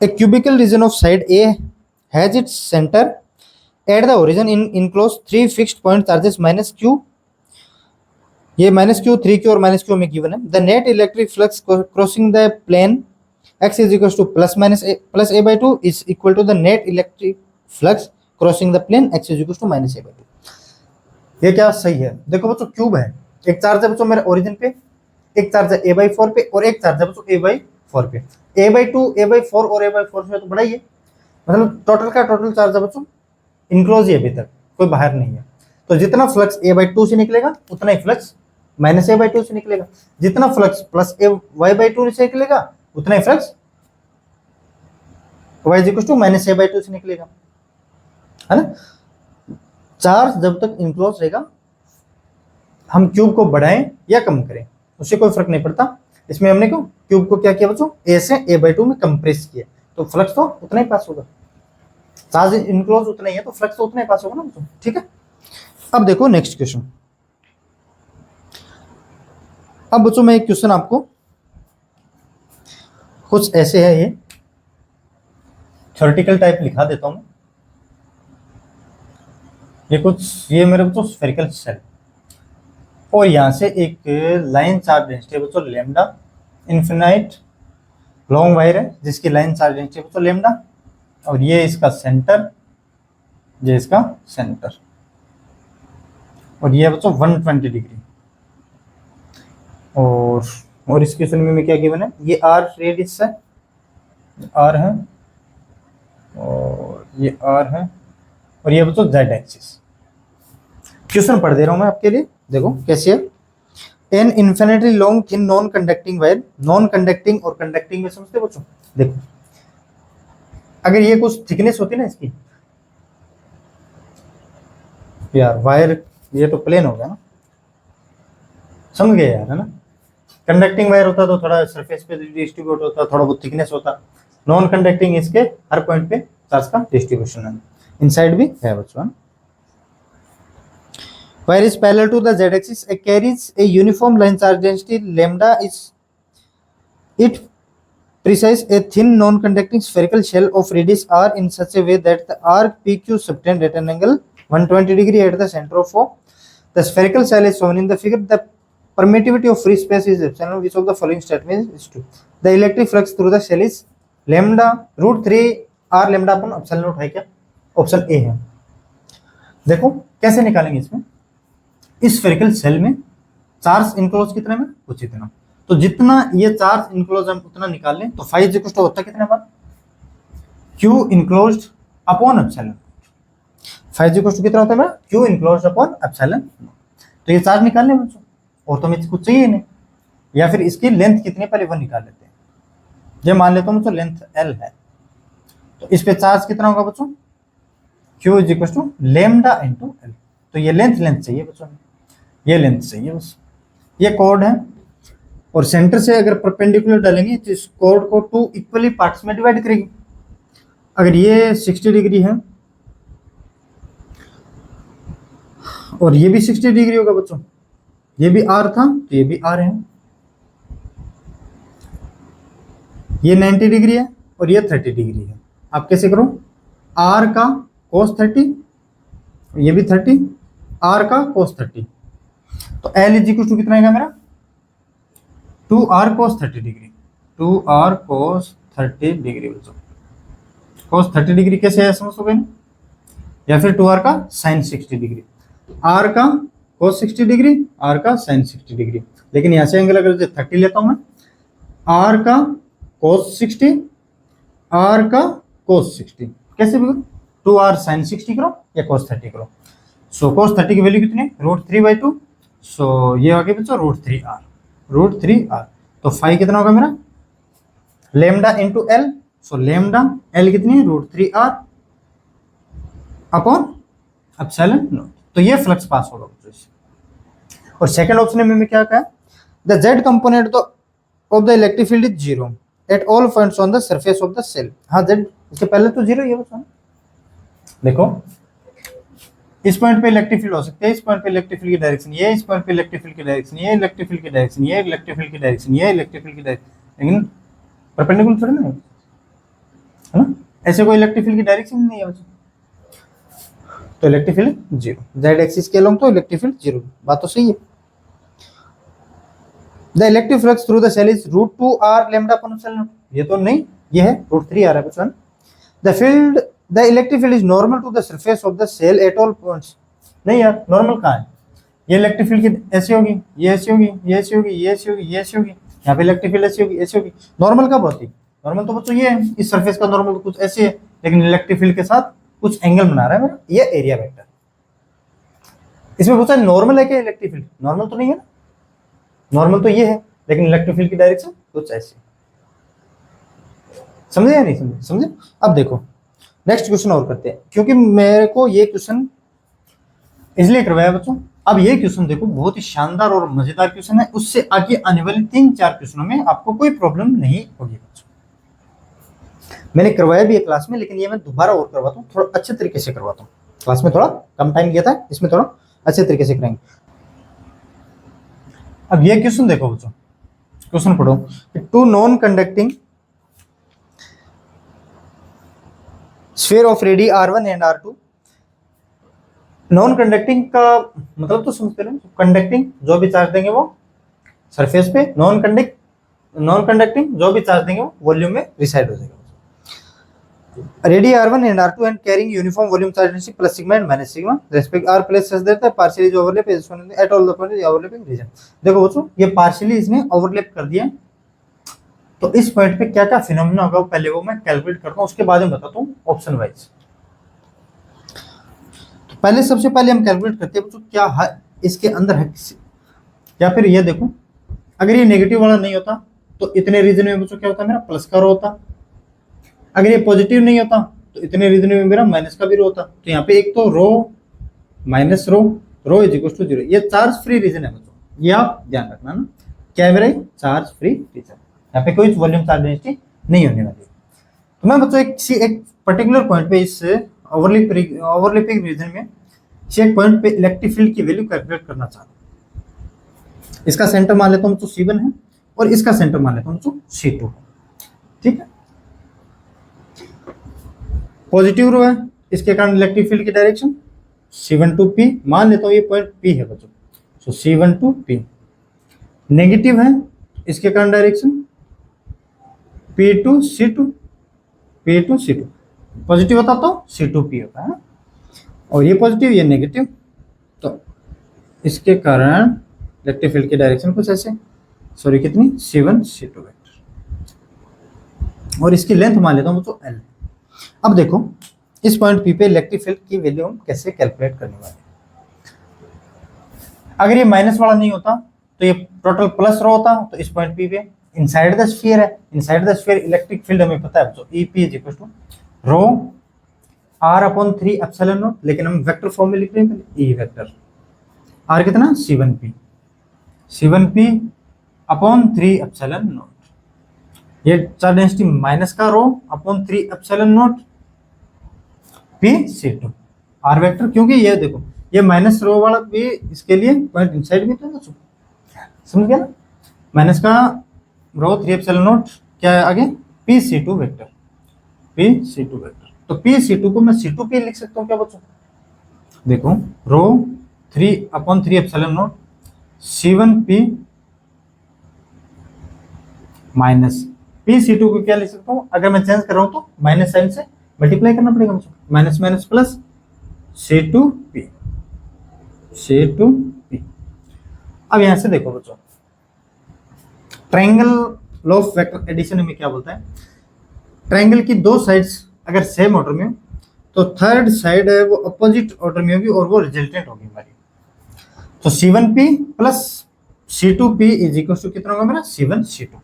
A cubical region of side A has its center at the origin in enclosed three fixed point charges minus q, ये माइनस क्यू 3q और माइनस क्यू में गिवन है। The net electric flux crossing the plane x is equal to plus A by two is equal to the net electric flux crossing the plane x is equal to minus A by two. ये क्या सही है, देखो बच्चों cube है, एक charge है बच्चों मेरे ओरिजिन पे, एक चार्ज है ए बाई 4 पे और एक चार्ज है बच्चों ए बाई 4 पे। ए बाई 2 ए बाई 4 और ए बाई 4 से तो बड़ा ही है, मतलब टोटल का टोटल चार्ज है बच्चों इनक्लोज ही है अभी तक, कोई बाहर नहीं है। तो जितना फ्लक्स a/2 से निकलेगा उतना ही फ्लक्स -a/2 से निकलेगा, जितना फ्लक्स प्लस y/2 से निकलेगा उतना ही फ्लक्स y -a/2 से निकलेगा, है ना। चार्ज जब तक इनक्लोज रहेगा, हम क्यूब को बढ़ाएं या कम करें उससे कोई फर्क नहीं पड़ता। इसमें हमने क्यों क्यूब को क्या किया बच्चों, a से a/2 में कंप्रेस किया, तो फ्लक्स तो उतना ही पास होगा। चार्ज इनक्लोज उतना ही है तो फ्लक्स तो उतना ही पास होगा ना बच्चों, ठीक है। अब देखो नेक्स्ट क्वेश्चन। अब बच्चों मैं एक क्वेश्चन आपको कुछ ऐसे है, ये थ्योरेटिकल टाइप लिखा देता हूं। ये मेरे बच्चों स्फेरिकल सेल, और यहां से एक लाइन चार्ज डेंसिटी बच्चों लैम्डा, इन्फिनाइट लॉन्ग वायर है जिसकी लाइन चार्ज डेंसिटी बच्चों लैम्डा, और ये इसका सेंटर, ये इसका सेंटर, और ये बच्चों 120 डिग्री। और इस क्वेश्चन में क्या गिवन है, ये r रेडियस है, r है, और ये r है, और ये बच्चों z एक्सिस। क्वेश्चन पढ़ दे रहा हूं मैं आपके लिए, देखो कैसे है। An infinitely long thin non conducting wire, non conducting और कंडक्टिंग में समझते बच्चों। देखो अगर ये कुछ थिकनेस होती ना इसकी, यार वायर ये तो प्लेन हो गया ना, समझ गए यार, है ना। कंडक्टिंग वायर होता तो थोड़ा सरफेस पे डिस्ट्रीब्यूट होता, थोड़ा बहुत थिकनेस होता। नॉन कंडक्टिंग इसके हर पॉइंट पे चार्ज का डिस्ट्रीब्यूशन है, इनसाइड भी है बच्चों। Wire is parallel to the z-axis, it carries a uniform line charge density lambda is it precise a thin non-conducting spherical shell of radius r in such a way that the arc PQ subtend at an angle 120 degree at the center of O. The spherical shell is shown in the figure. The permittivity of free space is epsilon. Which of the following statement is true? The electric flux through the shell is lambda √3 r lambda upon epsilon naught है क्या? Option A है। देखो कैसे निकालेंगे इसमें, इस spherical shell में charge enclose कितने में, कुछ इतना, तो जितना ये चार्ज इनक्लोज हम उतना निकाल लें, तो फाइव इक्वल टू होता कितने बार, Q enclosed upon epsilon. Five equal to कितना होता है मेरा, क्यू इनक्लोज्ड अपॉन एप्सिलॉन। तो ये चार्ज निकाल लें बच्चों, और तो हमें कुछ चाहिए नहीं, या फिर इसकी लेंथ कितनी पहले वो निकाल लेते हैं। ये मान लेता हूँ बच्चों लेंथ एल है, तो इस पे चार्ज कितना होगा बच्चों, Q is equal to lambda into L. तो ये लेंथ चाहिए बच्चों, ये लेंथ चाहिए बस। ये कोड है, और सेंटर से अगर परपेंडिकुलर डालेंगे तो इस कोड को 2 इक्वली पार्ट्स में डिवाइड करेंगे। अगर ये 60 डिग्री है और ये भी 60 डिग्री होगा बच्चों, ये भी आर था तो ये भी आर है, ये 90 डिग्री है और ये 30 डिग्री है। आप कैसे करो, आर का cos 30, ये भी 30, आर का cos 30, तो एल इज इक्वल टू कितना आएगा मेरा, 2r cos 30 degree, 2r cos 30 degree बच्चों। cos 30 डिग्री कैसे है समझ सकोगे, या फिर 2r का sin 60 डिग्री, r का cos 60 डिग्री, r का sin 60 डिग्री। लेकिन यहाँ से एंगल अगर 30 लेता हूं मैं, r का cos 60, r का cos 60, कैसे भी करो, 2r sin 60 करो या cos 30 करो। सो cos 30 की वैल्यू कितनी है, √3/2, सो ये आ गया बच्चों √3r। तो फाई कितना होगा मेरा, lambda into L, so lambda L कितनी है, √3r अपॉन एप्सिलॉन नॉट। तो ये फ्लक्स पास होगा बच्चों इससे। और सेकंड ऑप्शन में क्या कहा, the Z component of the electric field is 0 at all points on the surface of the shell. हाँ जेड इसके पहले तो 0 ही है बच्चों। देखो इस पॉइंट पे इलेक्ट्रिक फील्ड हो सकते हैं, इस पॉइंट पे इलेक्ट्रिक फील्ड की डायरेक्शन ये, इस पॉइंट पे इलेक्ट्रिक फील्ड की डायरेक्शन ये, इलेक्ट्रिक फील्ड की डायरेक्शन ये, इलेक्ट्रिक फील्ड की डायरेक्शन ये, इलेक्ट्रिक फील्ड की डायरेक्शन, लेकिन परपेंडिकुलर थोड़ी ना है ना, ऐसे कोई इलेक्ट्रिक फील्ड की डायरेक्शन नहीं है बच्चों। तो इलेक्ट्रिक फील्ड 0, जेड एक्सिस के अलोंग तो इलेक्ट्रिक फील्ड 0, बात तो सही है। The electric flux through the shell is √2r lambda upon epsilon, ये तो नहीं, ये है √3r है बच्चों। The field the electric field is normal to the surface of the shell at all points. नहीं यार नॉर्मल कहाँ है, ये इलेक्ट्रिक फील्ड की ऐसी होगी, ये ऐसी होगी, ये ऐसी होगी, ये ऐसी होगी, ये ऐसी होगी, यहाँ पे इलेक्ट्रिक फील्ड ऐसी होगी, ऐसी होगी। नॉर्मल कब होती है, नॉर्मल तो बच्चों ये है, इस सरफेस का नॉर्मल कुछ ऐसे है, लेकिन इलेक्ट्रिक फील्ड के साथ कुछ एंगल बना रहा है मेरा, ये एरिया वेक्टर। इसमें पूछा नॉर्मल है क्या इलेक्ट्रिक फील्ड, नॉर्मल तो नहीं है ना, नॉर्मल तो ये है, लेकिन इलेक्ट्रिक फील्ड की डायरेक्शन कुछ ऐसी। समझे या नहीं समझे? समझे। अब देखो नेक्स्ट क्वेश्चन और करते हैं, क्योंकि मेरे को ये क्वेश्चन इसलिए करवाया बच्चों। अब ये क्वेश्चन देखो बहुत ही शानदार और मजेदार क्वेश्चन है, उससे आगे आने वाले 3-4 क्वेश्चनों में आपको कोई प्रॉब्लम नहीं होगी बच्चों। मैंने करवाया भी है क्लास में, लेकिन ये मैं दोबारा और करवाता हूँ, थोड़ा अच्छे तरीके से करवाता हूँ। क्लास में थोड़ा कम टाइम लिया था, इसमें थोड़ा अच्छे तरीके से करेंगे। अब ये क्वेश्चन देखो बच्चों, क्वेश्चन पढ़ो। Two non conducting sphere of radii R1 and R2। Non conducting का मतलब तो समझते हो, कंडक्टिंग जो भी चार्ज देंगे वो सरफेस पे, नॉन कंडक्टिंग जो भी चार्ज देंगे वो वॉल्यूम में रिसाइड हो जाएगा। Radii R1 and R2 and carrying uniform volume charge density plus sigma and minus sigma respect R plus such that partially जो overlap is at all the points overlapping region. देखो बच्चों ये partially इसने overlap कर दिया, तो इस point पे क्या क्या फिनोमेना होगा पहले वो मैं कैलकुलेट करता हूँ, उसके बाद में बताता हूँ ऑप्शन वाइज। तो पहले सबसे पहले हम कैलकुलेट करते हैं बच्चों क्या है इसके अंदर है, या फिर ये देखो अगर ये नेगेटिव वाला नहीं होता तो इतने रीजन में बच्चों क्या होता है मेरा प्लस का रो होता, अगर ये पॉजिटिव नहीं होता तो इतने रीजन में मेरा माइनस का भी रो होता। तो यहाँ पे एक तो rho minus rho is equal to 0, ये चार्ज फ्री रीजन है बच्चों, ये आप ध्यान रखना ना, क्या है मेरा चार्ज फ्री रीजन, यहाँ पे कोई वॉल्यूम चार्ज डेंसिटी नहीं होने वाली। तो मैं बच्चों एक पर्टिकुलर पॉइंट पे इस ओवरलैपिंग रीजन में एक पॉइंट पे इलेक्ट्रिक फील्ड की वैल्यू कैलकुलेट करना चाहता हूँ। इसका सेंटर मान लेता हूँ C1 है और इसका सेंटर मान लेता हूँ C2, ठीक है। पॉजिटिव रो है, इसके कारण इलेक्ट्रिक फील्ड की डायरेक्शन C1 to P, मान लेता हूँ ये पॉइंट P है बच्चों, तो C1 to P। नेगेटिव है, इसके कारण direction P to C2, P to C2। Positive होता तो C2 P होता है, और ये पॉजिटिव ये नेगेटिव, तो इसके कारण इलेक्ट्रिक फील्ड की डायरेक्शन कुछ ऐसे, सॉरी कितनी C1 C2 वेक्टर, और इसकी लेंथ मान लेता हूँ बच्चों L। अब देखो इस पॉइंट P पे इलेक्ट्रिक फील्ड की वैल्यू हम कैसे कैलकुलेट करने वाले। अगर ये माइनस वाला नहीं होता तो ये टोटल प्लस रो होता, तो इस पॉइंट P पे इनसाइड द स्फीयर है, inside the sphere electric field हमें पता है बच्चों EP is equal to rho R/3 epsilon naught, लेकिन हम वेक्टर फॉर्म में लिख रहे हैं E वेक्टर R कितना C1P अपॉन 3 एप्सिलॉन नॉट, ये चार्ज डेंसिटी माइनस का रो upon 3 epsilon not PC2 R vector, क्योंकि ये देखो ये माइनस रो वाला भी इसके लिए पॉइंट इनसाइड भी तो समझ गया ना, माइनस का रो 3 एप्सिलॉन नॉट क्या है आगे PC2 वेक्टर, PC2 वेक्टर। तो PC2 को मैं C2P लिख सकता हूँ क्या बच्चों, देखो रो 3/3 epsilon not C1P minus PC2 को क्या लिख सकता हूँ, अगर मैं चेंज कर रहा हूँ तो माइनस साइन से मल्टीप्लाई करना पड़ेगा मुझे, माइनस माइनस प्लस C2P। अब यहां से देखो बच्चों triangle law of vector addition में क्या बोलता है, ट्रायंगल की दो साइड्स अगर सेम ऑर्डर में हो तो थर्ड साइड है वो अपोजिट ऑर्डर में होगी और वो रिजल्टेंट होगी हमारी। तो C1P plus C2P is equal to कितना होगा मेरा C1 C2।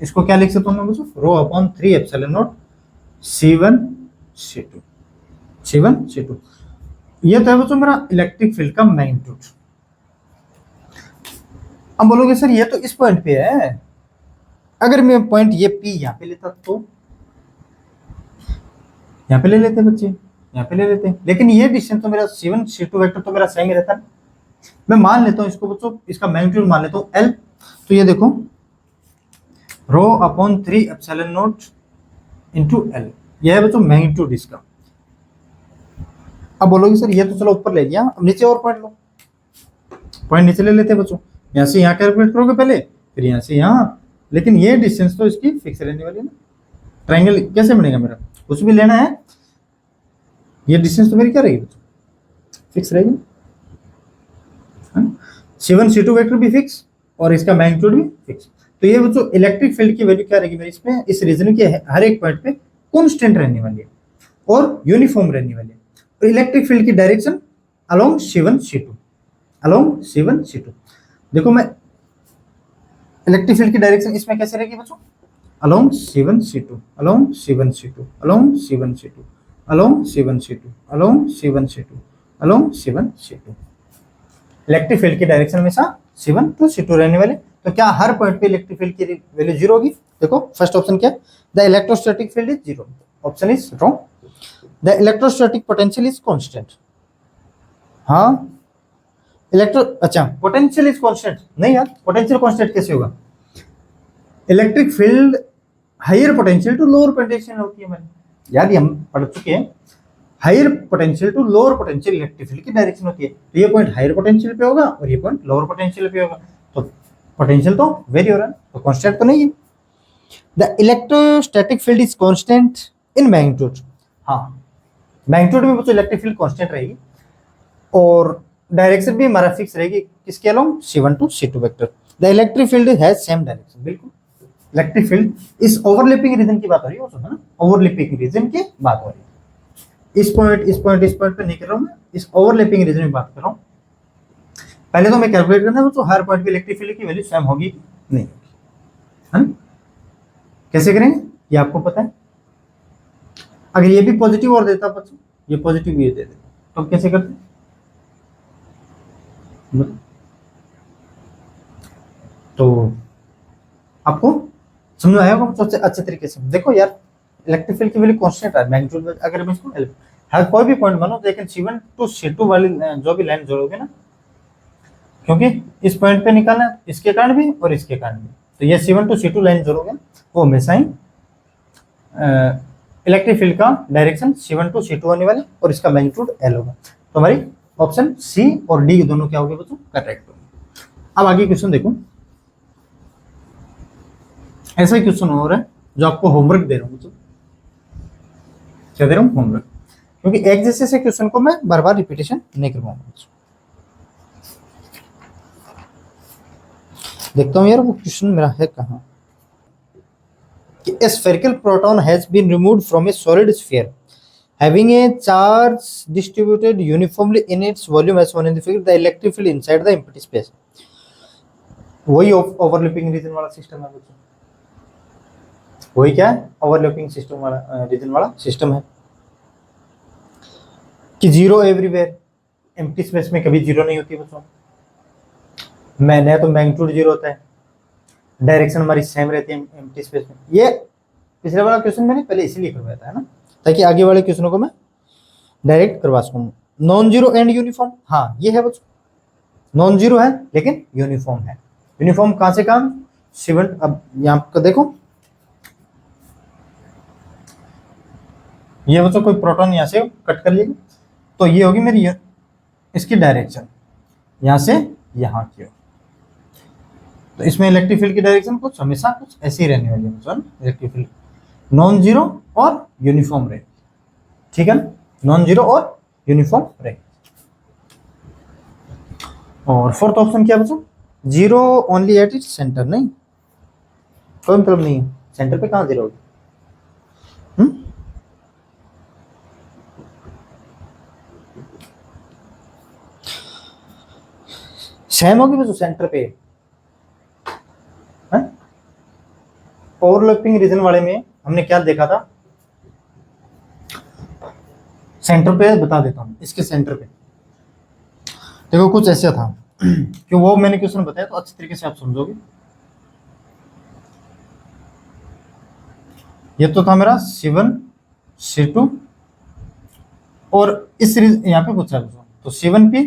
इसको क्या लिख सकता हूँ मैं बच्चों, रो upon 3 epsilon naught C1 C2। ये तो है बच्चों मेरा इलेक्ट्रिक फील्ड का मैग्नीट्यूड। अब बोलोगे सर ये तो इस पॉइंट पे है, अगर मैं पॉइंट ये P यहाँ पे लेता तो यहाँ पे ले लेते बच्चे, यहाँ पे ले लेते, लेकिन ये डिस्टेंस तो मेरा C1 C2 वेक्टर तो मेरा सेम ही रहता है। मैं मान लेता हूँ इसको बच्चों, इसका मैग्नीट्यूड मान लेता हूँ L। तो ये देखो rho upon 3 epsilon naught into L, यह है बच्चों मैग्नीट्यूड इसका। अब बोलोगे सर ये तो चलो ऊपर ले लिया, अब नीचे और पॉइंट लो, पॉइंट नीचे ले लेते हैं बच्चों, यहाँ से यहाँ कैलकुलेट करोगे पहले, फिर यहाँ से यहाँ, लेकिन ये डिस्टेंस तो इसकी फिक्स रहने वाली है ना। ट्रायंगल कैसे बनेगा मेरा, कुछ भी लेना है, ये डिस्टेंस तो मेरी क्या रहेगी बच्चों, फिक्स रहेगी। C1 C2 वेक्टर भी फिक्स और इसका मैग्नीट्यूड भी फिक्स। तो ये बच्चों इलेक्ट्रिक फील्ड की वैल्यू क्या रहेगी मेरी इसमें, इस रीजन के हर एक पॉइंट पे कांस्टेंट रहने वाली है और यूनिफॉर्म रहने वाली है। और इलेक्ट्रिक फील्ड की direction along C1 C2, along C1 C2। देखो मैं इलेक्ट्रिक फील्ड की डायरेक्शन इसमें कैसे रहेगी बच्चों, along C1 C2, along C1 C2, along C1 C2, along C1 C2, along C1 C2, along C1 C2। Electric field की direction हमेशा C1 to C2 रहने वाले। तो क्या हर पॉइंट पे इलेक्ट्रिक फील्ड की वैल्यू जीरो होगी? देखो फर्स्ट ऑप्शन क्या है, the electrostatic field is zero, option is wrong. The electrostatic potential is constant, हाँ अच्छा पोटेंशियल इज कांस्टेंट नहीं यार, पोटेंशियल कांस्टेंट कैसे होगा? Electric field higher potential to lower potential होती है, मैंने याद हम पढ़ चुके हैं, higher potential to lower potential electric field की डायरेक्शन होती है। तो ये पॉइंट हायर पोटेंशियल पे होगा और ये पॉइंट लोअर पोटेंशियल पे होगा, तो पोटेंशियल तो वेरी हो रहा है, तो कांस्टेंट तो नहीं है। The electrostatic field is constant in magnitude, हाँ मैग्नीट्यूड में तो इलेक्ट्रिक फील्ड कांस्टेंट रहेगी और डायरेक्शन भी हमारा फिक्स रहेगी, किसके along C1 to C2 vector. The electric field has same direction, बिल्कुल इलेक्ट्रिक फील्ड इस ओवरलैपिंग रीजन की बात हो रही है, है ना, ओवरलैपिंग रीजन की बात हो रही है। इस पॉइंट पे नहीं कर रहा हूं मैं, इस ओवरलैपिंग रीजन में बात कर रहा हूं। पहले तो मैं कैलकुलेट करना है तो हर पॉइंट पे इलेक्ट्रिक फील्ड की वैल्यू सेम होगी नहीं होगी, है ना? कैसे करेंगे ये आपको पता है। अगर ये भी पॉजिटिव और देता बच्चों, ये पॉजिटिव ये दे देता, तो कैसे करते? तो आपको समझ में आया होगा सबसे अच्छे तरीके से। देखो यार इलेक्ट्रिक फील्ड की वैल्यू कांस्टेंट है मैग्नीट्यूड में, अगर मैं इसको हर कोई भी पॉइंट मानो, लेकिन C1 टू C2 वाली जो भी लाइन जोड़ोगे ना, क्योंकि इस पॉइंट पे निकालना है इसके कारण भी और इसके कारण भी, तो ये C1 टू C2 लाइन जोड़ोगे वो हमेशा ही इलेक्ट्रिक फील्ड का डायरेक्शन C1 टू C2 होने वाले और इसका मैग्नीट्यूड L होगा। तो हमारी ऑप्शन C और D दोनों क्या हो गए बच्चों, करेक्ट होंगे। अब आगे क्वेश्चन देखो, ऐसा ही क्वेश्चन हो रहा है जो आपको होमवर्क दे रहा हूँ बच्चों, क्या दे रहा हूँ, होमवर्क, क्योंकि एक जैसे से क्वेश्चन को मैं बार बार रिपीटेशन नहीं करवाऊंगा। देखता हूँ यार वो क्वेश्चन मेरा है कहाँ, कि a spherical proton has been removed from a solid sphere having a charge distributed uniformly in its volume as shown in the figure. The electric field inside the empty space, वही overlapping region वाला system है बच्चों, वही क्या है, overlapping system वाला reason वाला system है कि जीरो एवरीवेयर, एम्प्टी स्पेस में कभी जीरो नहीं होती बच्चों, मैंने तो मैग्नीट्यूड जीरो होता है, डायरेक्शन हमारी सेम रहती है एम्प्टी स्पेस में। ये पिछले वाला क्वेश्चन मैंने पहले इसीलिए करवाया था, है ना, ताकि आगे वाले क्वेश्चनों को मैं डायरेक्ट करवा सकूँ। नॉन जीरो एंड यूनिफॉर्म, हाँ ये है बच्चों, नॉन जीरो है लेकिन यूनिफॉर्म है। यूनिफॉर्म कहां से कहां, C1, अब यहाँ पर देखो ये बच्चों कोई प्रोटॉन यहाँ से कट कर लिया, तो ये होगी मेरी इसकी डायरेक्शन यहाँ से यहाँ की हो, तो इसमें इलेक्ट्रिक फील्ड की डायरेक्शन कुछ हमेशा कुछ ऐसी ही रहने वाली है बच्चों, इलेक्ट्रिक फील्ड नॉन जीरो और यूनिफॉर्म रहेगी, ठीक है ना, नॉन जीरो और यूनिफॉर्म रहेगी। और फोर्थ ऑप्शन क्या बच्चों, zero only at its centre, नहीं कोई मतलब नहीं है, सेंटर पे कहाँ जीरो होगी, सेम होगी बच्चों सेंटर पे, ओवरलैपिंग रीजन वाले में हमने क्या देखा था, सेंटर पे बता देता हूं, इसके सेंटर पे देखो कुछ ऐसा था कि वो मैंने क्वेश्चन बताया तो अच्छी तरीके से आप समझोगे। ये तो था मेरा C1 C2 और इस यहाँ पे पूछा है तो C1P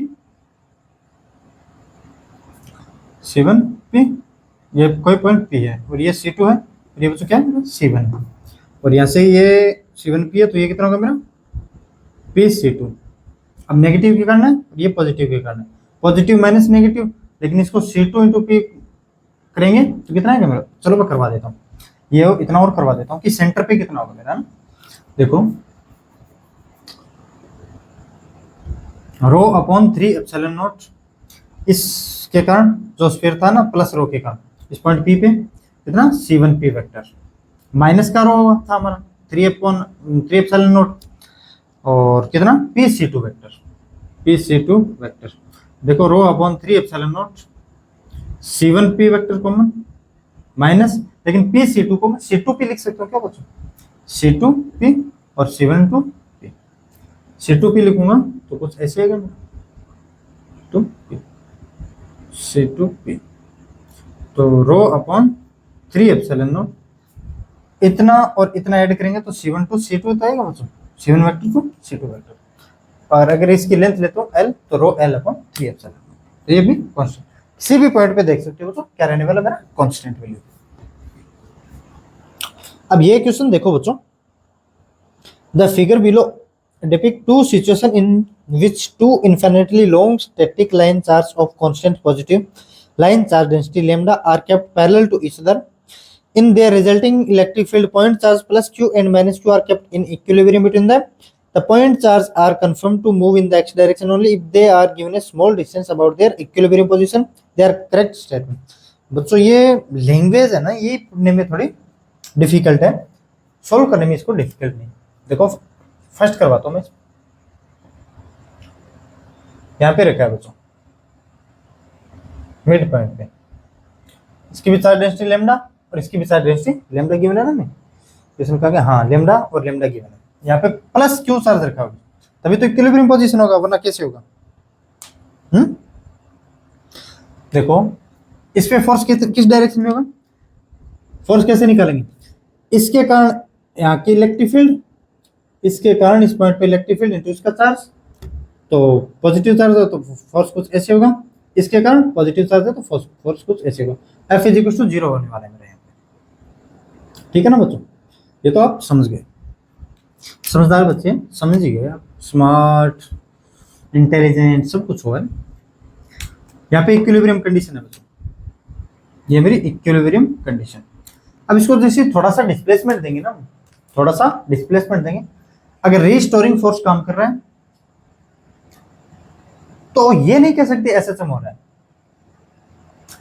ये कोई पॉइंट P है और ये C2 है और ये बच्चों क्या है C1 और यहाँ से ये C1P है, तो ये कितना होगा मेरा PC2। अब नेगेटिव के कारण है और ये पॉजिटिव के कारण है, पॉजिटिव माइनस नेगेटिव, लेकिन इसको C2 इंटू P करेंगे तो कितना है मेरा, चलो मैं करवा देता हूँ, ये इतना और करवा देता हूँ कि सेंटर पे कितना होगा मेरा ना। देखो रो अपॉन 3 एप्सिलॉन नॉट, इसके कारण जो स्फीयर था ना प्लस रो के कारण इस पॉइंट P पे कितना C1P वेक्टर, माइनस का रो था हमारा 3 एप्सिलॉन नॉट, और कितना P C two vector, P C two vector. देखो rho upon 3 epsilon naught C1 P vector common minus, लेकिन पी सी टू को मैं C2 पी लिख सकता हूँ क्या बच्चों, C2 पी और C1 to P. C2 P लिखूंगा तो कुछ ऐसे आएगा, टू पी C2 पी। तो रो अपॉन 3 एप्सिलॉन नॉट, इतना और इतना ऐड करेंगे तो C1 टू C2 तो आएगा बच्चों, C1 vector to C2 vector. और अगर इसकी लेंथ लेता हूँ L तो रो L अपॉन 3 एप्सिलॉन नॉट। तो ये भी कांस्टेंट, किसी भी पॉइंट पे देख सकते हो बच्चों क्या रहने वाला मेरा कांस्टेंट वैल्यू। अब ये क्वेश्चन देखो बच्चों, the figure below depict two situations in which two infinitely long static line charges of constant positive line charge density lambda are kept parallel to each other. In their resulting electric field, point charge plus q and minus q are kept in equilibrium between them. The point charge are confirmed to move in the x direction only if they are given a small distance about their equilibrium position. They are correct statement. बच्चों ये language है ना, ये पढ़ने में थोड़ी difficult है, solve करने में इसको डिफिकल्ट नहीं। देखो फर्स्ट करवाता हूं मैं, यहां पे रखा है बच्चों मिड पॉइंट पे, इसकी भी चार्ज डेंसिटी लेमडा और इसकी भी चार्ज डेंसिटी लेमडा गिवन है ना, मैं इसमें कहा कि हाँ लेमडा और लेमडा गिवन है, यहाँ पे प्लस क्यू चार्ज रखा होगा तभी तो इक्विलिब्रियम पोजीशन होगा, वरना कैसे होगा। देखो इस पे फोर्स किस डायरेक्शन में होगा, फोर्स कैसे निकालेंगे, इसके कारण यहाँ की इलेक्ट्रिक फील्ड, इसके कारण इस पॉइंट पे इलेक्ट्रिक फील्ड इनटू इसका चार्ज, तो पॉजिटिव चार्ज है तो फोर्स कुछ ऐसे होगा, इसके कारण पॉजिटिव चार्ज है तो फोर्स कुछ ऐसे होगा। F इज इक्वल टू 0 होने वाला है मेरे यहाँ पे, ठीक है ना बच्चों, ये तो आप समझ गए, समझदार बच्चे समझ ही गए आप, स्मार्ट इंटेलिजेंट सब कुछ हुआ है। यहाँ पे इक्विलिब्रियम कंडीशन है बच्चों, ये मेरी इक्विलिब्रियम कंडीशन। अब इसको जैसे थोड़ा सा डिस्प्लेसमेंट देंगे ना, थोड़ा सा डिस्प्लेसमेंट देंगे, अगर रीस्टोरिंग फोर्स काम कर रहा है तो ये नहीं कह सकते एसएसएम हो रहा है,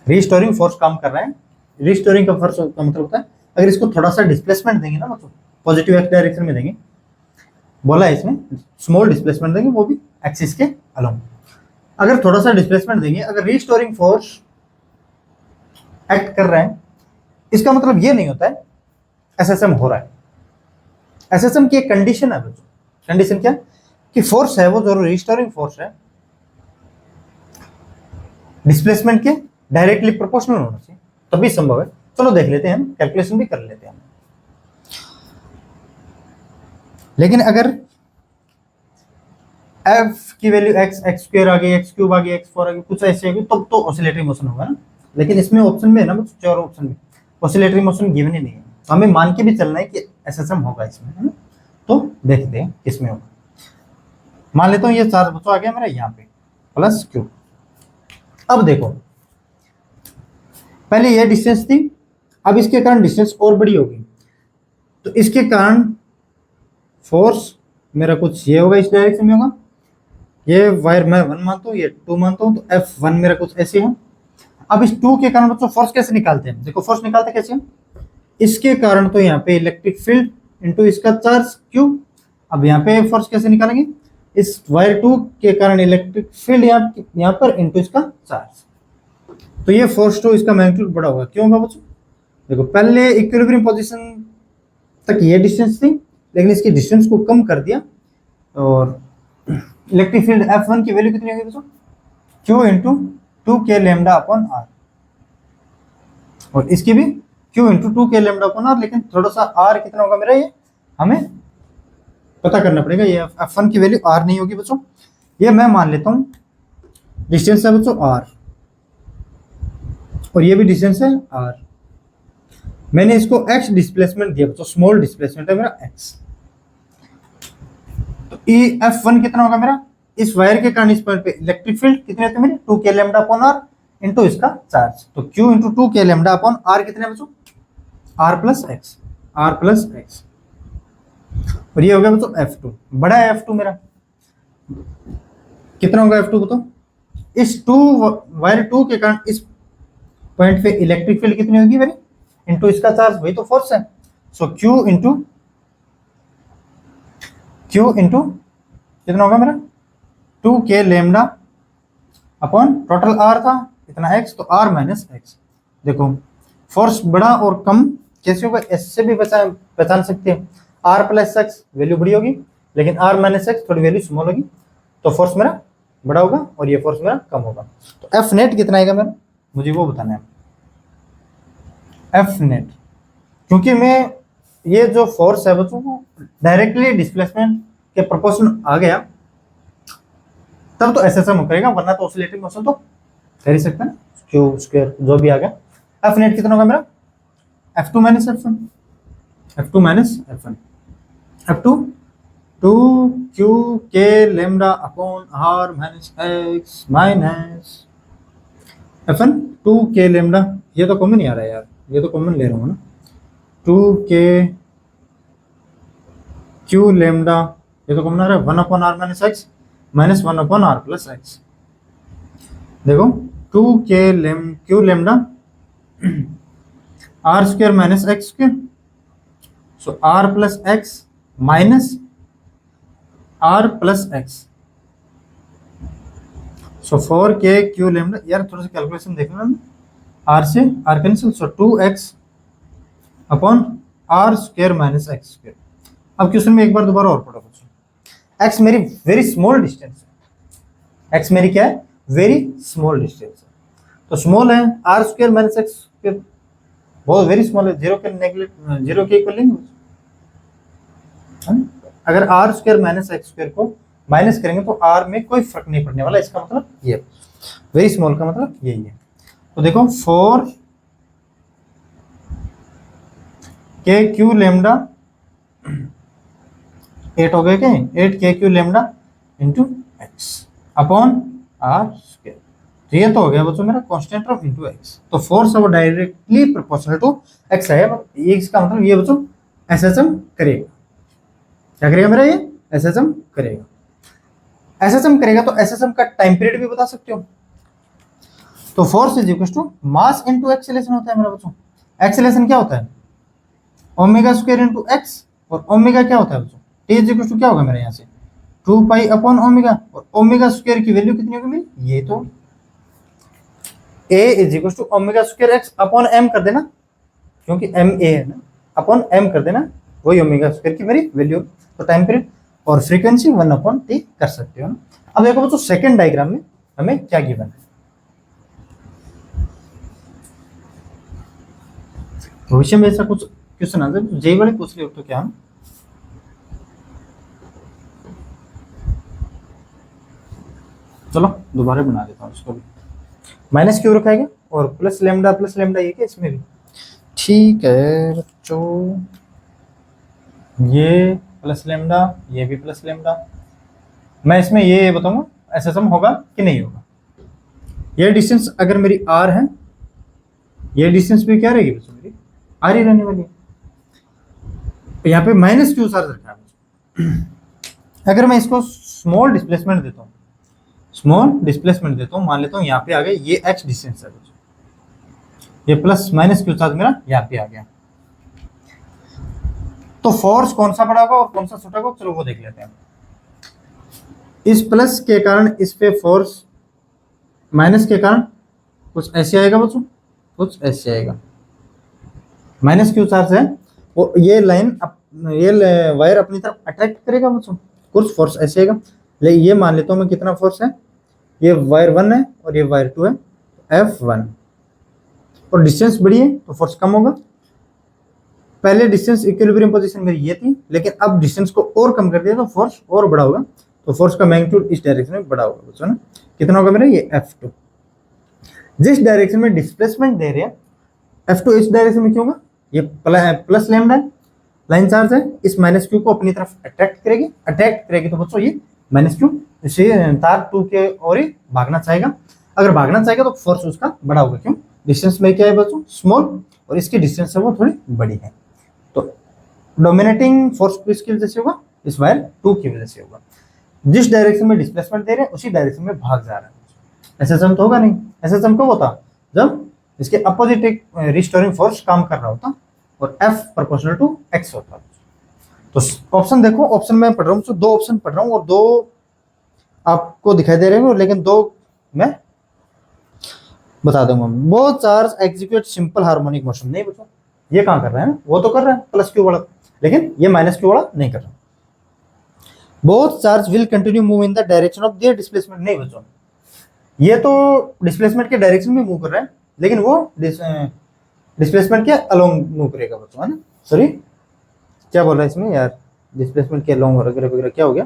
रीस्टोरिंग फोर्स काम कर रहा है, रीस्टोरिंग का फोर्स का मतलब होता है अगर इसको थोड़ा सा डिस्प्लेसमेंट देंगे ना मतलब पॉजिटिव एक्स डायरेक्शन में देंगे, बोला है इसमें स्मॉल डिस्प्लेसमेंट देंगे वो भी एक्सिस के अलोंग, अगर थोड़ा सा डिस्प्लेसमेंट देंगे, अगर रीस्टोरिंग फोर्स एक्ट कर रहा है इसका मतलब ये नहीं होता है एसएसएम हो रहा है। एसएसएम की एक कंडीशन है बच्चों, कंडीशन क्या कि फोर्स है वो जो रीस्टोरिंग फोर्स है डिस्प्लेसमेंट के डायरेक्टली प्रोपोर्शनल होना चाहिए तभी संभव है। चलो देख लेते हैं, हम कैलकुलेशन भी कर लेते हैं। लेकिन अगर f की वैल्यू x, x स्क्वायर आ गई, x क्यूब आ गई, x4 आ गई, कुछ ऐसे आ गई तब तो ऑसिलेटरी मोशन होगा ना, लेकिन इसमें ऑप्शन में है ना बच्चों, चार ऑप्शन में ऑसिलेटरी मोशन गिवन ही नहीं है, तो हमें मान के भी चलना है कि एसएसएम होगा इसमें, है ना। तो देखते हैं किसमें होगा। मान लेता हूँ ये चार्ज बच्चों आ गया मेरा यहाँ पे प्लस क्यू। अब देखो पहले ये डिस्टेंस थी, अब इसके कारण डिस्टेंस और बड़ी होगी, तो इसके कारण फोर्स मेरा कुछ ये होगा, इस डायरेक्शन में होगा, ये वायर मैं 1 मानता हूँ, ये 2 मानता हूँ, तो F1 मेरा कुछ ऐसे है। अब इस 2 के कारण बच्चों फोर्स कैसे निकालते हैं, देखो फोर्स निकालते कैसे हैं, इसके कारण तो यहाँ पे इलेक्ट्रिक फील्ड इनटू इसका चार्ज Q। अब यहाँ पे फोर्स कैसे निकालेंगे, इस वायर 2 के कारण इलेक्ट्रिक फील्ड यहाँ पर इनटू इसका चार्ज, तो ये फोर्स टू इसका मैग्नीट्यूड बड़ा होगा। क्यों होगा बच्चों, देखो पहले इक्विलिब्रियम पोजीशन तक ये डिस्टेंस थी, लेकिन इसकी डिस्टेंस को कम कर दिया और इलेक्ट्रिक फील्ड F1 की वैल्यू कितनी होगी बच्चों, Q into 2k lambda upon R, और इसकी भी Q into 2k lambda upon R, लेकिन थोड़ा सा R कितना होगा मेरा ये हमें पता करना पड़ेगा, ये F1 की वैल्यू R नहीं होगी बच्चों, ये मैं मान लेता हूँ डिस्टेंस है बच्चों R, और ये भी डिस्टेंस है R, मैंने इसको x डिस्प्लेसमेंट दिया बच्चों, स्मॉल डिस्प्लेसमेंट है मेरा x, तो F1 कितना होगा मेरा, इस वायर के कारण इस पॉइंट पे इलेक्ट्रिक फील्ड कितने होते हैं मेरे 2k lambda upon R into इसका चार्ज, तो Q into 2k lambda upon R कितने बच्चों, R प्लस x, और ये हो गया बच्चों F2, बड़ा है F2 मेरा, कितना होगा F2 बताओ, इस वायर 2 के कारण इस पॉइंट पे इलेक्ट्रिक फील्ड कितनी होगी मेरी इनटू इसका चार्ज, वही तो फोर्स है, सो Q इंटू कितना होगा मेरा 2k lambda upon total r था कितना x, तो r माइनस एक्स। देखो फोर्स बड़ा और कम कैसे होगा, एस से भी पहचान सकते हैं। r प्लस एक्स वैल्यू बड़ी होगी, लेकिन r माइनस एक्स थोड़ी वैल्यू स्मॉल होगी, तो फोर्स मेरा बड़ा होगा और ये फोर्स मेरा कम होगा। तो एफ नेट कितना आएगा मेरा, मुझे वो बताना है एफ नेट। क्योंकि मैं ये जो फोर्स है बच्चों को डायरेक्टली डिस्प्लेसमेंट के प्रोपोर्शन आ गया तब तो एसएसएम करेगा, वरना तो ऑसिलेटिंग मोशन तो कर ही सकते हैं, क्यू स्क्वायर जो भी आ गया। एफ नेट कितना होगा मेरा F2 minus F1, F2 minus F1, F2 2q lambda upon r minus X minus F1 2k lambda. ये तो कॉमन ही आ रहा है यार, ये तो कॉमन ले रहा हूँ ना, 2q लेमडा, ये तो कॉमन आ रहा है 1 upon r minus X minus 1 upon r plus X. देखो 2q lambda r square minus X square, so r plus X minus r plus X, so 4k lambda. यार थोड़ा सा कैलकुलेशन देखना ना, r से r cancel, so 2x upon r square minus X square. अब question में एक बार दोबारा और पढ़ो बच्चों, x मेरी वेरी स्मॉल डिस्टेंस है, x मेरी क्या है वेरी स्मॉल डिस्टेंस है, तो स्मॉल है r square minus X square बहुत वेरी स्मॉल है, जीरो के नेगलेक्ट जीरो के इक्वल नहीं। अगर r square minus X square को माइनस करेंगे तो r में कोई फर्क नहीं पड़ने वाला, इसका मतलब ये वेरी स्मॉल का मतलब यही है। तो देखो 4k लेमडा 8 हो गए क्या, 8k lambda into x upon r square. तो ये तो हो गया बच्चों मेरा कांस्टेंट ऑफ इंटू एक्स, तो फोर्स अब डायरेक्टली प्रोपोर्शनल टू एक्स है। ये इसका मतलब ये बच्चों एसएसएम करेगा, क्या करेगा मेरा ये एसएसएम करेगा। एसएसएम करेगा तो एसएसएम का टाइम पीरियड भी बता सकते हो। तो force is equal to mass into acceleration होता है मेरा बच्चों। एक्सेलरेशन क्या होता है ओमेगा स्क्वायर इनटू एक्स, और ओमेगा क्या होता है बच्चों टी इज इक्वल टू क्या होगा मेरे यहाँ से 2 पाई अपॉन ओमेगा, और ओमेगा स्क्वायर की वैल्यू कितनी होगी मेरी, ये तो a is equal to omega square X upon M कर देना, क्योंकि एम ए है ना, अपॉन एम कर देना, वही ओमेगा स्क्वायर की मेरी वैल्यू। तो टाइम पीरियड और फ्रीक्वेंसी 1 अपॉन टी कर सकते हो ना। अब देखो बच्चों सेकंड डायग्राम में हमें क्या गिवन है, भविष्य में ऐसा कुछ क्वेश्चन आता है जेई वाले पूछ रहे हो तो क्या हम चलो दोबारा बना देता हूँ इसको भी, माइनस क्यों रखा है और प्लस लेमडा ये क्या इसमें भी ठीक है बच्चों, ये प्लस लेमडा ये भी प्लस लेमडा। मैं इसमें ये बताऊंगा एसएसएम होगा कि नहीं होगा। ये डिस्टेंस अगर मेरी r है, ये डिस्टेंस भी क्या रहेगी बच्चों मेरी r ही रहने वाली है। यहाँ पे माइनस क्यू चार्ज रखा है। अगर मैं इसको स्मॉल डिस्प्लेसमेंट देता हूँ, मान लेता हूँ यहाँ पे आ गया ये x डिस्टेंस है, ये प्लस माइनस क्यू चार्ज मेरा यहाँ पे आ गया, तो फोर्स कौन सा बड़ा होगा और कौन सा छोटा होगा, चलो वो देख लेते हैं। इस प्लस के कारण इस पे फोर्स, माइनस के कारण कुछ ऐसे आएगा बच्चों, कुछ ऐसे आएगा, माइनस क्यू चार्ज है वो ये लाइन ये वायर अपनी तरफ अट्रैक्ट करेगा बच्चों, कुछ फोर्स ऐसे आएगा। लेकिन ये मान लेता हूँ मैं कितना फोर्स है, ये वायर 1 है और ये वायर 2 है, F1, और डिस्टेंस बड़ी है तो फोर्स कम होगा। पहले डिस्टेंस इक्विलिब्रियम पोजीशन मेरी ये थी, लेकिन अब डिस्टेंस को और कम कर दिया तो फोर्स और बड़ा होगा, तो फोर्स का मैग्नीट्यूड इस डायरेक्शन में बड़ा होगा बच्चों ना। कितना होगा मेरा ये F2। जिस डायरेक्शन में डिस्प्लेसमेंट दे रहे हैं F2 इस डायरेक्शन में क्यों होगा, ये प्लस लेमडा लाइन चार्ज है, इस माइनस क्यू को अपनी तरफ अट्रैक्ट करेगी तो बच्चों ये माइनस क्यू इसे तार 2 के और ही भागना चाहेगा। अगर भागना चाहेगा तो फोर्स उसका बड़ा होगा, क्यों डिस्टेंस में क्या है बच्चों स्मॉल, और इसकी डिस्टेंस है वो थोड़ी बड़ी है, तो डोमिनेटिंग फोर्स किसकी वजह से होगा, इस वायर 2 की वजह से होगा। जिस डायरेक्शन में डिस्प्लेसमेंट दे रहे हैं उसी डायरेक्शन में भाग जा रहा है। एसएसएम तो होगा नहीं, एसएसएम कब होता जब इसके अपोजिट एक रिस्टोरिंग फोर्स काम कर रहा होता और F प्रोपोर्शनल टू x होता। तो ऑप्शन देखो, ऑप्शन में पढ़ रहा हूँ, दो ऑप्शन पढ़ रहा हूँ और दो आपको दिखाई दे रहे होंगे, लेकिन दो मैं बता दूंगा। वो charge execute simple harmonic motion, नहीं बच्चों ये कहाँ कर रहा है ना, वो तो कर रहा है प्लस क्यू वाला, लेकिन ये माइनस क्यू वाला नहीं कर रहा। Both charge will continue move in the direction of their displacement, नहीं बच्चों ये तो डिस्प्लेसमेंट के डायरेक्शन में मूव कर रहा है, लेकिन वो डिस्प्लेसमेंट के अलोंग मूव करेगा बच्चों, है ना। सॉरी क्या बोल रहा है इसमें यार, डिस्प्लेसमेंट के अलोंग वगैरह वगैरह क्या हो गया,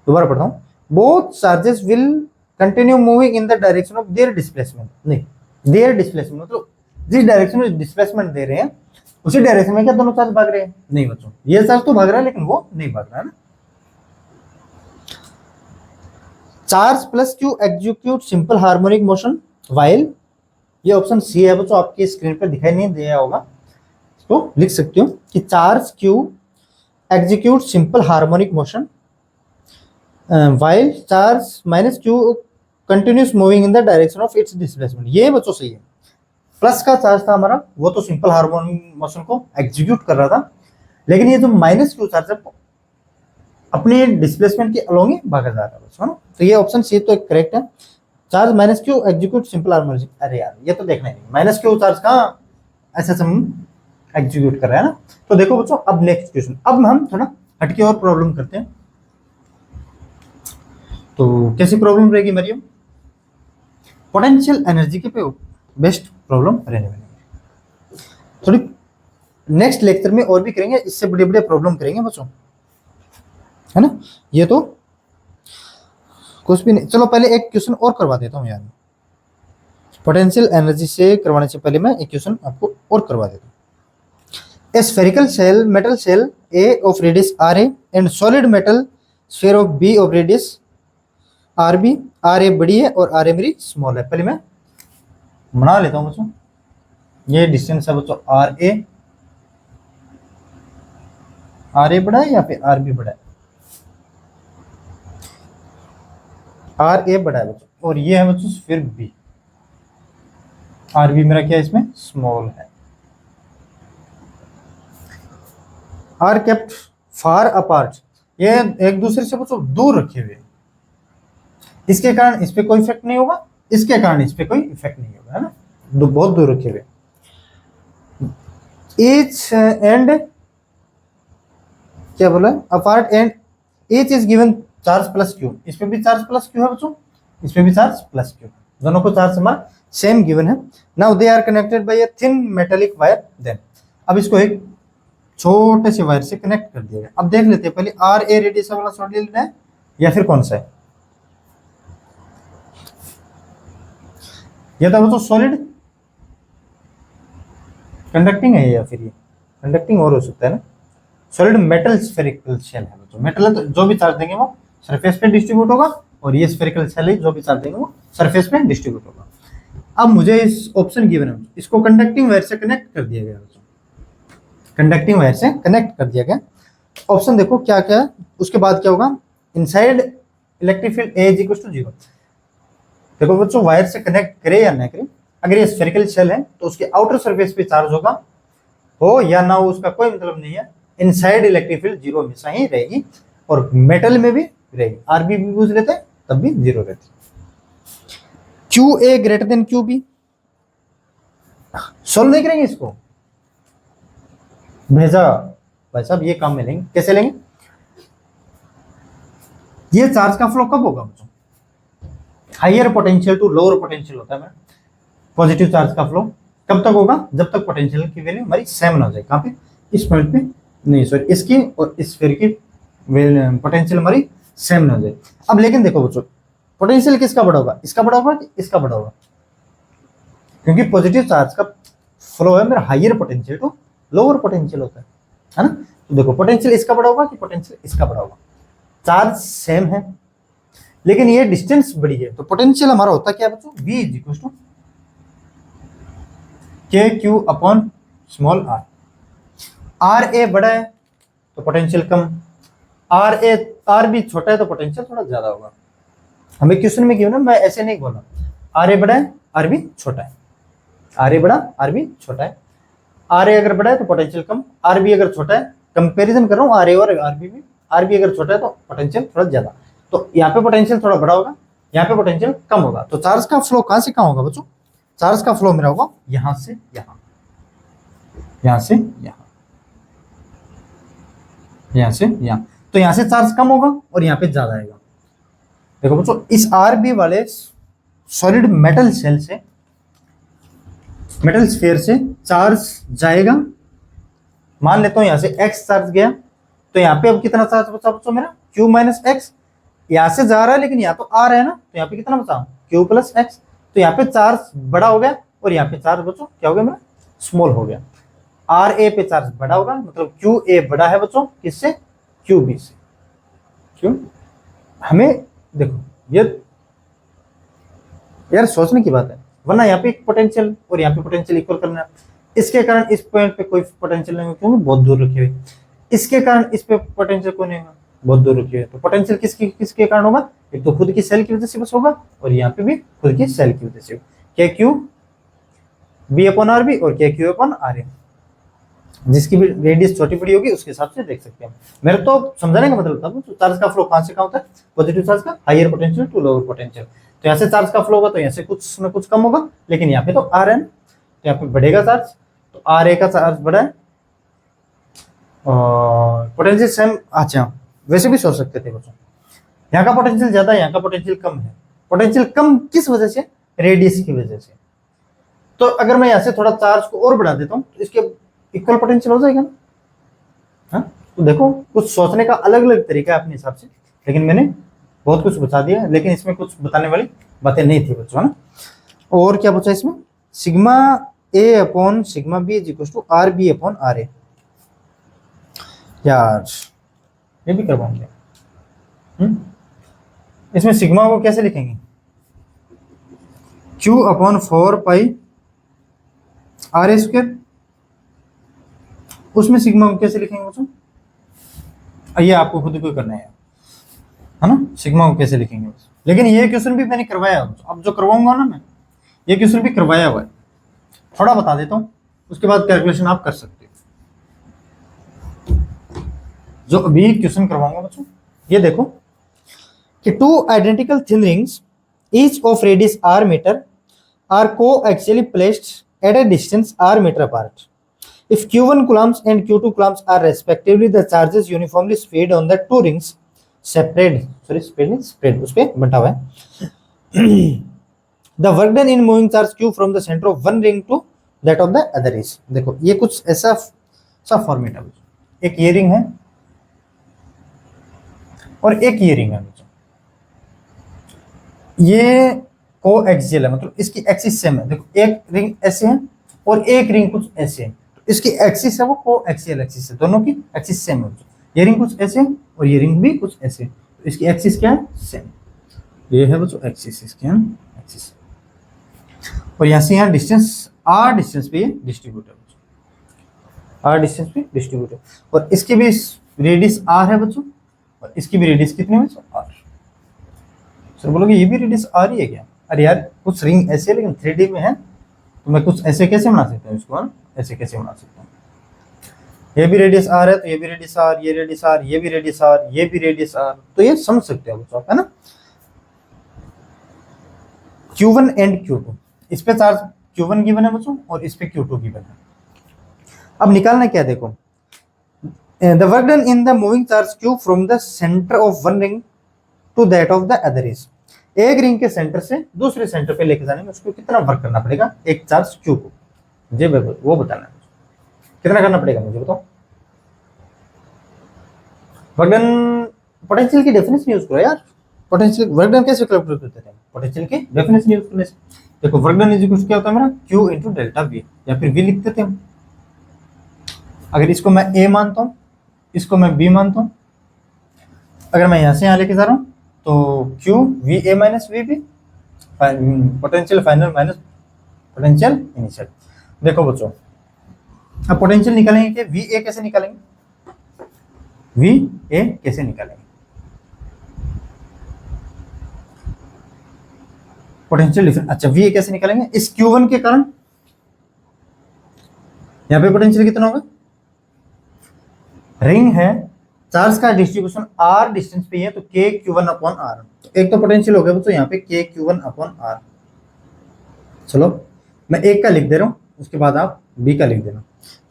दोबारा पढ़ता हूँ। Both charges will continue moving in the direction of their displacement, नहीं देयर डिस्प्लेसमेंट मतलब जिस डायरेक्शन में डिस्प्लेसमेंट दे रहे हैं उसी डायरेक्शन में क्या दोनों चार्ज भाग रहे हैं, नहीं बच्चों ये चार्ज तो भाग रहा है लेकिन वो नहीं भाग रहा है ना। Charge plus Q execute simple harmonic motion while, ये ऑप्शन सी है बच्चों, आपकी स्क्रीन पर दिखाई नहीं दिया होगा तो लिख सकते हो कि charge Q execute simple harmonic motion while charge minus Q continuous moving in the direction of its displacement, ये बच्चों सही है। प्लस का चार्ज था हमारा वो तो सिंपल हार्मोनिक मोशन को एग्जीक्यूट कर रहा था, लेकिन ये जो माइनस क्यू चार्ज है अपने डिस्प्लेसमेंट के अलोंग ही भागा जा रहा है बच्चों, है ना। तो ये ऑप्शन सी तो करेक्ट है, charge minus Q execute simple harmonic. अरे यार ये तो देखना ही नहीं, माइनस क्यू चार्ज कहाँ ऐसे हम एग्जीक्यूट कर रहे हैं ना। तो देखो बच्चों अब नेक्स्ट क्वेश्चन, अब हम थोड़ा हटके और प्रॉब्लम करते हैं। तो कैसी प्रॉब्लम रहेगी मरियम, पोटेंशियल एनर्जी के पे बेस्ट प्रॉब्लम रहने वाली, थोड़ी नेक्स्ट लेक्चर में और भी करेंगे, इससे बड़े बड़े प्रॉब्लम करेंगे बच्चों, है ना। ये तो कुछ भी नहीं, चलो पहले एक क्वेश्चन और करवा देता हूँ यार, पोटेंशियल एनर्जी से करवाने से पहले मैं एक क्वेश्चन आपको और करवा देता हूँ। A spherical shell metal shell A of radius R A and solid metal sphere of B of radius R B, R A बड़ी है और आर ए मेरी स्मॉल है। पहले मैं बना लेता हूँ बच्चों, ये डिस्टेंस है बच्चों आर ए बड़ा है या फिर आर बी बड़ा है, आर ए बड़ा है बच्चों, और ये है बच्चों फिर बी, आर बी मेरा क्या है इसमें स्मॉल है। आर केप्ट फार अपार्ट, ये एक दूसरे से बच्चों दूर रखे हुए, इसके कारण इस पे कोई इफेक्ट नहीं होगा, इसके कारण इस पे कोई इफेक्ट नहीं होगा, है ना, बहुत दूर रखे हुए। ईच एंड क्या बोला apart and each is given charge plus Q, इस पे भी चार्ज प्लस क्यू है बच्चों, इस पे भी चार्ज प्लस क्यू, दोनों को चार्ज हमारा सेम गिवन है। Now they are connected by a thin metallic wire, then अब इसको एक छोटे से वायर से कनेक्ट कर दिया गया। अब देख लेते हैं पहले आर ए रेडियस वाला सॉलिड लेना है या फिर कौन सा है, ये था बच्चों सॉलिड कंडक्टिंग है या फिर ये कंडक्टिंग और हो सकता है ना, सॉलिड मेटल स्फेरिकल शेल है बच्चों, मेटल है तो जो भी चार्ज देंगे वो सरफेस पे डिस्ट्रीब्यूट होगा, और ये स्फेरिकल शेल है जो भी चार्ज देंगे वो सरफेस पे डिस्ट्रीब्यूट होगा। अब मुझे इस ऑप्शन गिवन है, इसको कंडक्टिंग वायर से कनेक्ट कर दिया गया बच्चों, कंडक्टिंग वायर से कनेक्ट कर दिया गया। ऑप्शन देखो क्या क्या, उसके बाद क्या होगा, inside electric field A is equal to 0। देखो बच्चों वायर से कनेक्ट करे या ना करे, अगर ये स्फेरिकल शेल है तो उसके आउटर सरफेस पे चार्ज होगा, हो या ना हो उसका कोई मतलब नहीं है, इनसाइड इलेक्ट्रिक फील्ड 0 हमेशा ही रहेगी, और मेटल में भी रहेगी, आरबी भी यूज रहते हैं तब भी 0 रहती है। Q A greater than Q B, solve नहीं करेंगे इसको, भेजा भाई साहब ये काम में लेंगे, कैसे लेंगे, ये चार्ज का फ्लो कब होगा बच्चों, higher potential to lower potential होता है, पॉजिटिव चार्ज का फ्लो कब तक होगा, जब तक पोटेंशियल की वैल्यू हमारी सेम ना हो जाए, कहाँ पे इस पॉइंट पे, नहीं सॉरी इसकी और इस स्फीयर की पोटेंशियल हमारी सेम ना हो जाए। अब लेकिन देखो बच्चों पोटेंशियल किसका बड़ा होगा, इसका बड़ा होगा कि इसका बड़ा होगा, क्योंकि पॉजिटिव चार्ज का फ्लो है मेरा higher potential to lower potential होता है ना। तो देखो पोटेंशियल इसका बड़ा होगा कि पोटेंशियल इसका बड़ा होगा, चार्ज सेम है लेकिन ये डिस्टेंस बड़ी है, तो पोटेंशियल हमारा होता क्या है बच्चों, V is equal to K Q upon small R. R A बड़ा है तो पोटेंशियल कम, आर बी छोटा है तो पोटेंशियल थोड़ा ज्यादा होगा। हमें क्वेश्चन में क्यों ना, मैं ऐसे नहीं बोला, आर ए बड़ा है आर बी छोटा है, आर ए बड़ा आर बी छोटा है, आर ए अगर बड़ा है तो पोटेंशियल कम, आर बी अगर छोटा है, कंपेरिजन कर रहा हूँ आर ए और आर बी में, आर बी अगर छोटा है तो पोटेंशियल थोड़ा ज्यादा। तो यहाँ पे पोटेंशियल थोड़ा बड़ा होगा, यहाँ पे पोटेंशियल कम होगा। तो चार्ज का फ्लो कहाँ से कहाँ होगा बच्चों? चार्ज का फ्लो मेरा होगा यहाँ से यहाँ, यहाँ से यहाँ, यहाँ से यहाँ। तो यहाँ से चार्ज कम होगा और यहाँ पे ज्यादा आएगा। देखो बच्चों, इस आरबी वाले सॉलिड मेटल सेल से, मेटल स्फीयर से चार्ज जाएगा। मान लेता हूं यहाँ से x चार्ज गया, तो यहाँ पे अब कितना चार्ज बचा बच्चों मेरा? q minus x. यहाँ से जा रहा है लेकिन यहाँ तो r है ना, तो यहाँ पे कितना बचा? q plus x. तो यहाँ पे चार्ज बड़ा हो गया और यहाँ पे चार्ज बच्चों क्या हो गया मेरा? स्मॉल हो गया। आर ए पे चार्ज बड़ा होगा, मतलब क्यू ए बड़ा है बच्चों किससे? क्यू बी से। क्यों? हमें देखो ये यार सोचने की बात है, वरना यहाँ पे एक पोटेंशियल और यहाँ पे पोटेंशियल इक्वल करना, इसके कारण इस पॉइंट पे कोई पोटेंशियल नहीं होगा क्योंकि बहुत दूर रखे हुए, इसके कारण इस पे पोटेंशियल कोई नहीं होगा, बहुत दूर रखे हुए। तो पोटेंशियल किसके कारण होगा? एक तो खुद की सेल की वजह से बस होगा और यहाँ पे भी खुद की सेल की वजह से। K Q B upon R B और के क्यू अपॉन आर ए, जिसकी भी रेडियस छोटी बड़ी होगी उसके हिसाब से देख सकते हैं। मेरे तो समझाने का मतलब था तो चार्ज का फ्लो कहां से कहां होता है? पॉजिटिव चार्ज का higher potential to lower potential. तो यहाँ से चार्ज का फ्लो होगा तो यहाँ से कुछ ना कुछ कम होगा, लेकिन यहाँ पे तो आर है, तो यहाँ पे बढ़ेगा चार्ज, तो आर ए का चार्ज बढ़ा है और पोटेंशियल सेम। अच्छा वैसे भी सोच सकते थे बच्चों, यहाँ का पोटेंशियल ज्यादा है, यहाँ का पोटेंशियल कम है। पोटेंशियल कम किस वजह से? रेडियस की वजह से। तो अगर मैं यहाँ से थोड़ा चार्ज को और बढ़ा देता हूँ तो इसके इक्वल पोटेंशियल हो जाएगा ना। हाँ तो देखो, कुछ सोचने का अलग अलग तरीका है अपने हिसाब से, लेकिन मैंने बहुत कुछ बता दिया, लेकिन इसमें कुछ बताने वाली बातें नहीं थी बच्चों, है ना। और क्या बचा इसमें? Sigma A upon sigma B is equal to R B upon R A. यार ये भी करवाएंगे। इसमें सिग्मा को कैसे लिखेंगे? Q upon 4 pi R A square. उसमें सिग्मा को कैसे लिखेंगे बच्चों? ये आपको खुद को करना है ना, सिग्मा को कैसे लिखेंगे बस। लेकिन ये क्वेश्चन भी मैंने करवाया है, अब जो करवाऊंगा ना मैं, ये क्वेश्चन भी करवाया हुआ है, थोड़ा बता देता हूँ, उसके बाद कैलकुलेशन आप कर सकते हो। जो अभी क्वेश्चन करवाऊंगा बच्चों, ये देखो कि two identical thin rings each of radius r metre are co-axially placed at a distance r meter apart. If q1 coulombs and q2 coulombs are respectively the charges uniformly spread on the two rings spread उस पे बटा हुआ है। The work done in moving charge q from the center of one ring to that of the other is। देखो ये कुछ ऐसा सा फॉर्मेट है, एक ये रिंग है और एक ये रिंग है। ये कोएक्सियल है, मतलब इसकी एक्सिस सेम है। देखो एक रिंग ऐसे है और एक रिंग कुछ ऐसे है, इसकी एक्सिस है वो कोएक्सियल एक्सिस है, दोनों की एक्सिस सेम है। ये रिंग कुछ ऐसे और ये रिंग भी कुछ ऐसे, तो इसकी एक्सिस क्या है? सेम। ये है बच्चों एक्सिस, इसकी है एक्सिस। और यहाँ से यहाँ डिस्टेंस r डिस्टेंस पे ये डिस्ट्रीब्यूट है बच्चों, r डिस्टेंस पे डिस्ट्रीब्यूट है। और इसकी भी रेडियस r है बच्चों, और इसकी भी रेडियस कितनी है बच्चों? r। सर बोलोगे ये भी रेडियस r ही है क्या? अरे यार कुछ रिंग ऐसे है लेकिन 3D में है, तो मैं कुछ ऐसे कैसे बना सकता हूँ इसको, है ऐसे कैसे बना सकता हूँ? ये भी रेडियस r है तो ये भी रेडियस r, ये रेडियस r, ये भी रेडियस r, ये भी रेडियस r, तो ये समझ सकते हो बच्चों, है ना। Q1 एंड Q2, इस पे चार्ज Q1 गिवन है बच्चों और इस पे Q2 गिवन है। अब निकालना क्या? देखो the work done in the moving charge Q from the center of one ring to that of the other is। एक रिंग के सेंटर से दूसरे सेंटर पे लेके जाने में उसको कितना वर्क करना पड़ेगा एक चार्ज Q को, मुझे वो बताना है। कितना करना पड़ेगा मुझे बताओ। वर्क डन, पोटेंशियल की डेफिनेशन यूज करो यार। पोटेंशियल वर्क डन कैसे कैलकुलेट करते हैं? पोटेंशियल की डेफिनेशन यूज करने से। देखो वर्क डन इज इक्वल क्या होता है मेरा? Q इंटू डेल्टा V, या फिर V लिख देते हैं। अगर इसको मैं A मानता हूँ, इसको मैं B मानता हूँ, अगर मैं यहाँ से यहाँ लेके जा रहा हूँ तो Q VA minus VB, potential final minus potential initial. देखो बच्चों अब पोटेंशियल निकालेंगे कि VA कैसे निकालेंगे? VA कैसे निकालेंगे? पोटेंशियल डिफरेंस, अच्छा VA कैसे निकालेंगे? इस Q1 के कारण यहाँ पे पोटेंशियल कितना होगा? रिंग है चार्ज का डिस्ट्रीब्यूशन आर डिस्टेंस पे है तो K Q one upon are. तो एक तो पोटेंशियल हो गया बच्चों यहाँ पे के क्यू वन अपॉन आर। चलो मैं एक का लिख दे रहा हूँ, उसके बाद आप बी का लिख देना।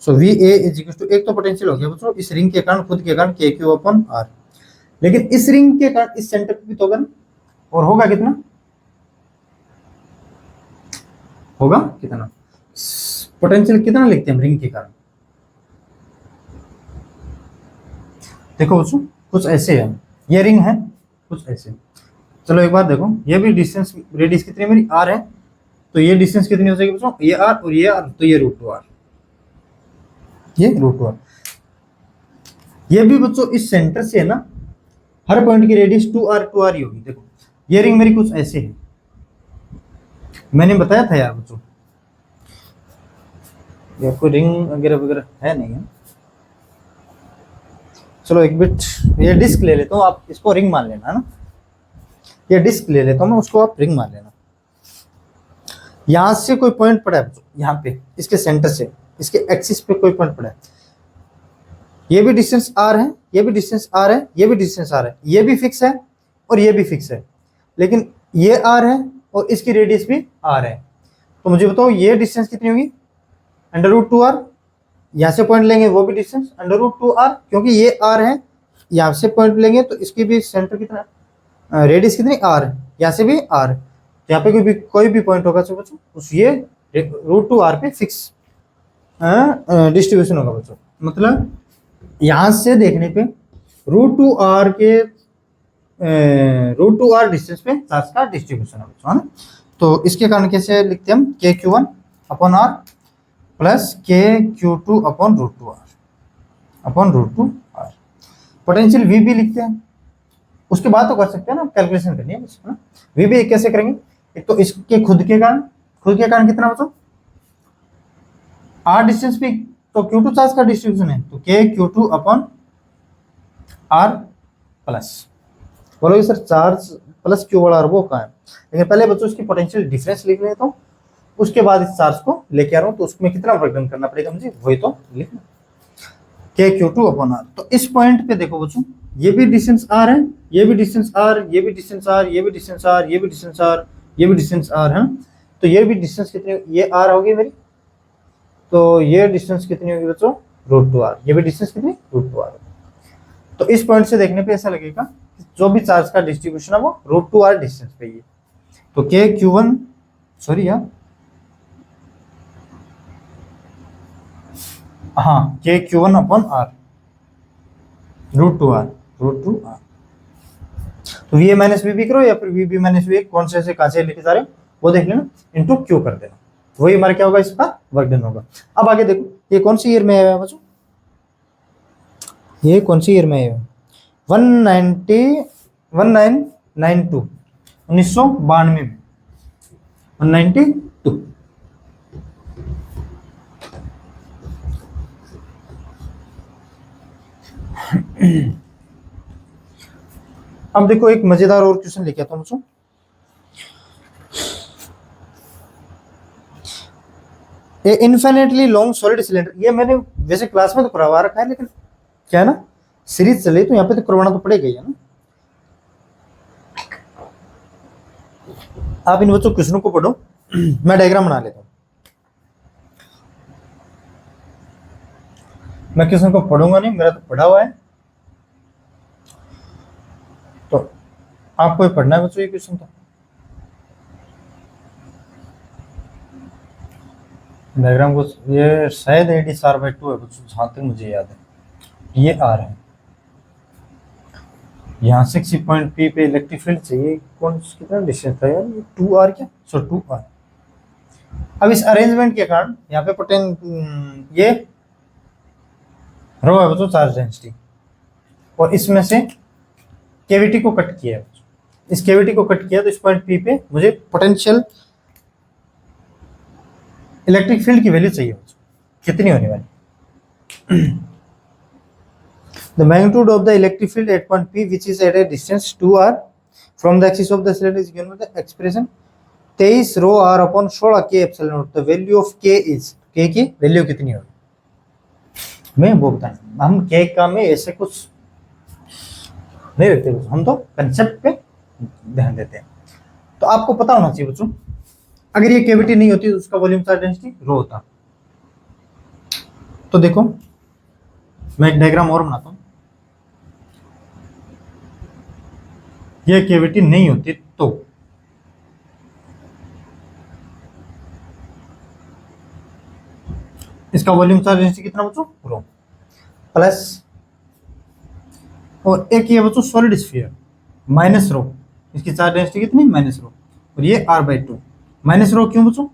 So V A is equal to, एक तो पोटेंशियल हो गया बच्चों इस रिंग के कारण, खुद के कारण के क्यू अपॉन आर, लेकिन इस रिंग के कारण इस सेंटर पे भी तो होगा ना, और होगा कितना, होगा कितना पोटेंशियल, कितना लिखते हैं हम रिंग के कारण। देखो बच्चों कुछ ऐसे है, ये रिंग है कुछ ऐसे। चलो एक बार देखो, ये भी डिस्टेंस रेडियस कितनी है मेरी आर है, तो ये डिस्टेंस कितनी हो जाएगी बच्चों, ये आर और ये आर, तो ये रूट टू आर, ये रूट टू आर। ये भी बच्चों इस सेंटर से है ना, हर पॉइंट की रेडियस टू आर ही होगी। देखो ये रिंग मेरी कुछ ऐसे है, मैंने बताया था यार बच्चों, ये कोई रिंग वगैरह वगैरह है नहीं है। चलो एक बिट ये डिस्क ले लेता हूँ, आप इसको रिंग मान लेना है ना, ये डिस्क ले लेता हूँ मैं, उसको आप रिंग मान लेना। यहां से कोई पॉइंट पड़ा है यहाँ पे, इसके सेंटर से इसके एक्सिस पे कोई पॉइंट पड़ा है, ये भी डिस्टेंस आर है, ये भी डिस्टेंस आर है, ये भी डिस्टेंस आर है, ये भी फिक्स है और ये भी फिक्स है, लेकिन ये आर है और इसकी रेडियस भी आर है। तो मुझे बताओ ये डिस्टेंस कितनी होगी, अंडर रूट टू आर। यहाँ से पॉइंट लेंगे वो भी distance under root two R, क्योंकि ये आर है, यहाँ से पॉइंट लेंगे तो इसकी भी सेंटर कितना, रेडियस कितनी आर है, यहाँ से भी आर, तो यहाँ पे कोई भी पॉइंट होगा बच्चों उस ये रूट टू आर पे फिक्स डिस्ट्रीब्यूशन होगा बच्चों। मतलब यहाँ से देखने पे रूट टू आर के रूट टू आर डिस्टेंस पे चार्ज का डिस्ट्रीब्यूशन है बच्चों, है ना। तो इसके कारण कैसे लिखते हैं हम, K Q one upon R plus K Q two upon root two R upon root two R. Potential V भी लिखते हैं, उसके बाद तो कर सकते हैं ना, कैलकुलेशन करनी है बस, है ना। वी भी कैसे करेंगे, एक तो इसके खुद के कारण कितना बच्चों, आर डिस्टेंस पे तो क्यू टू चार्ज का डिस्ट्रीब्यूशन है, तो K Q two upon R plus, बोलोगे सर चार्ज प्लस क्यू वाला आर वो कहाँ है, लेकिन पहले बच्चों इसकी पोटेंशियल डिफरेंस लिख लेता हूँ, उसके बाद इस चार्ज को लेके आ रहा हूँ, तो उसमें कितना वर्क डन करना पड़ेगा मुझे, वही तो लिखना, के क्यू टू अपॉन आर। तो इस पॉइंट पे देखो बच्चों, ये भी डिस्टेंस आर है, ये भी डिस्टेंस आर, ये भी डिस्टेंस आर, ये भी डिस्टेंस आर, ये भी डिस्टेंस आर, ये भी डिस्टेंस आर है, तो ये भी डिस्टेंस कितनी, ये आर होगी मेरी, तो ये डिस्टेंस कितनी होगी बच्चों, रूट टू आर, ये भी डिस्टेंस कितनी, रूट टू आर। तो इस पॉइंट से देखने पे ऐसा लगेगा कि जो भी चार्ज का डिस्ट्रीब्यूशन है वो रूट टू आर डिस्टेंस पे ही है। तो के क्यू वन, सॉरी यार, हाँ K Q one upon R root two R, root two R. तो V A minus V B करो या फिर वी बी माइनस वी, कौन से कहाँ से लेके जा रहे हो वो देख लेना, इंटू क्यू कर देना, वही हमारा क्या होगा, इसका वर्क डन होगा। अब आगे देखो, ये कौन सी ईयर में आया बच्चों, ये कौन सी ईयर में आया, 1992 में 192। अब देखो एक मजेदार और क्वेश्चन लेके आता हूं बच्चों, ए इन्फिनिटली लॉन्ग सॉलिड सिलेंडर, ये मैंने वैसे क्लास में तो करवा रखा है, लेकिन क्या है ना सीरीज चले तो यहाँ पे तो करवाना तो पड़ेगा ही, है ना। आप इन बच्चों क्वेश्चनों को पढ़ो, मैं डायग्राम बना लेता हूँ, मैं क्वेश्चन को पढ़ूंगा नहीं, मेरा तो पढ़ा हुआ है, तो आपको ही पढ़ना है बच्चों ये क्वेश्चन। तो डायग्राम को, ये शायद एडी सार बाई 2 है बच्चों, जहां तक मुझे याद है, ये आर है, यहाँ से किसी पॉइंट पी पे इलेक्ट्रिक फील्ड चाहिए, कौन कितना डिस्टेंस था यार, ये 2r क्या, सो 2r। अब इस अरेंजमेंट के कारण यहाँ पे ये रो है बच्चों चार्ज डेंसिटी, और इसमें से कैविटी को कट किया है, इस कैविटी को कट किया, तो इस पॉइंट पी पे मुझे पोटेंशियल इलेक्ट्रिक फील्ड की वैल्यू चाहिए बच्चों, कितनी होने वाली, the magnitude of the electric field at point P which is at a distance 2r from the axis of the cylinder is given by the expression 23 rho r upon 16 k epsilon naught। the value of k is, k की value कितनी होगी मैं वो बताएं, हम k का में ऐसे कुछ नहीं रखते बच्चों, हम तो कंसेप्ट पे ध्यान देते हैं। तो आपको पता होना चाहिए बच्चों, अगर ये कैविटी नहीं होती तो उसका वॉल्यूम चार्ज डेंसिटी रो होता। तो देखो मैं एक डायग्राम और बनाता हूं, ये कैविटी नहीं होती तो इसका वॉल्यूम चार्ज डेंसिटी कितना बच्चों, रो, प्लस और एक ये बच्चों सॉलिड स्फीयर माइनस रो, इसकी चार्ज डेंसिटी कितनी, माइनस रो, और ये r/2 माइनस रो। क्यों बच्चों,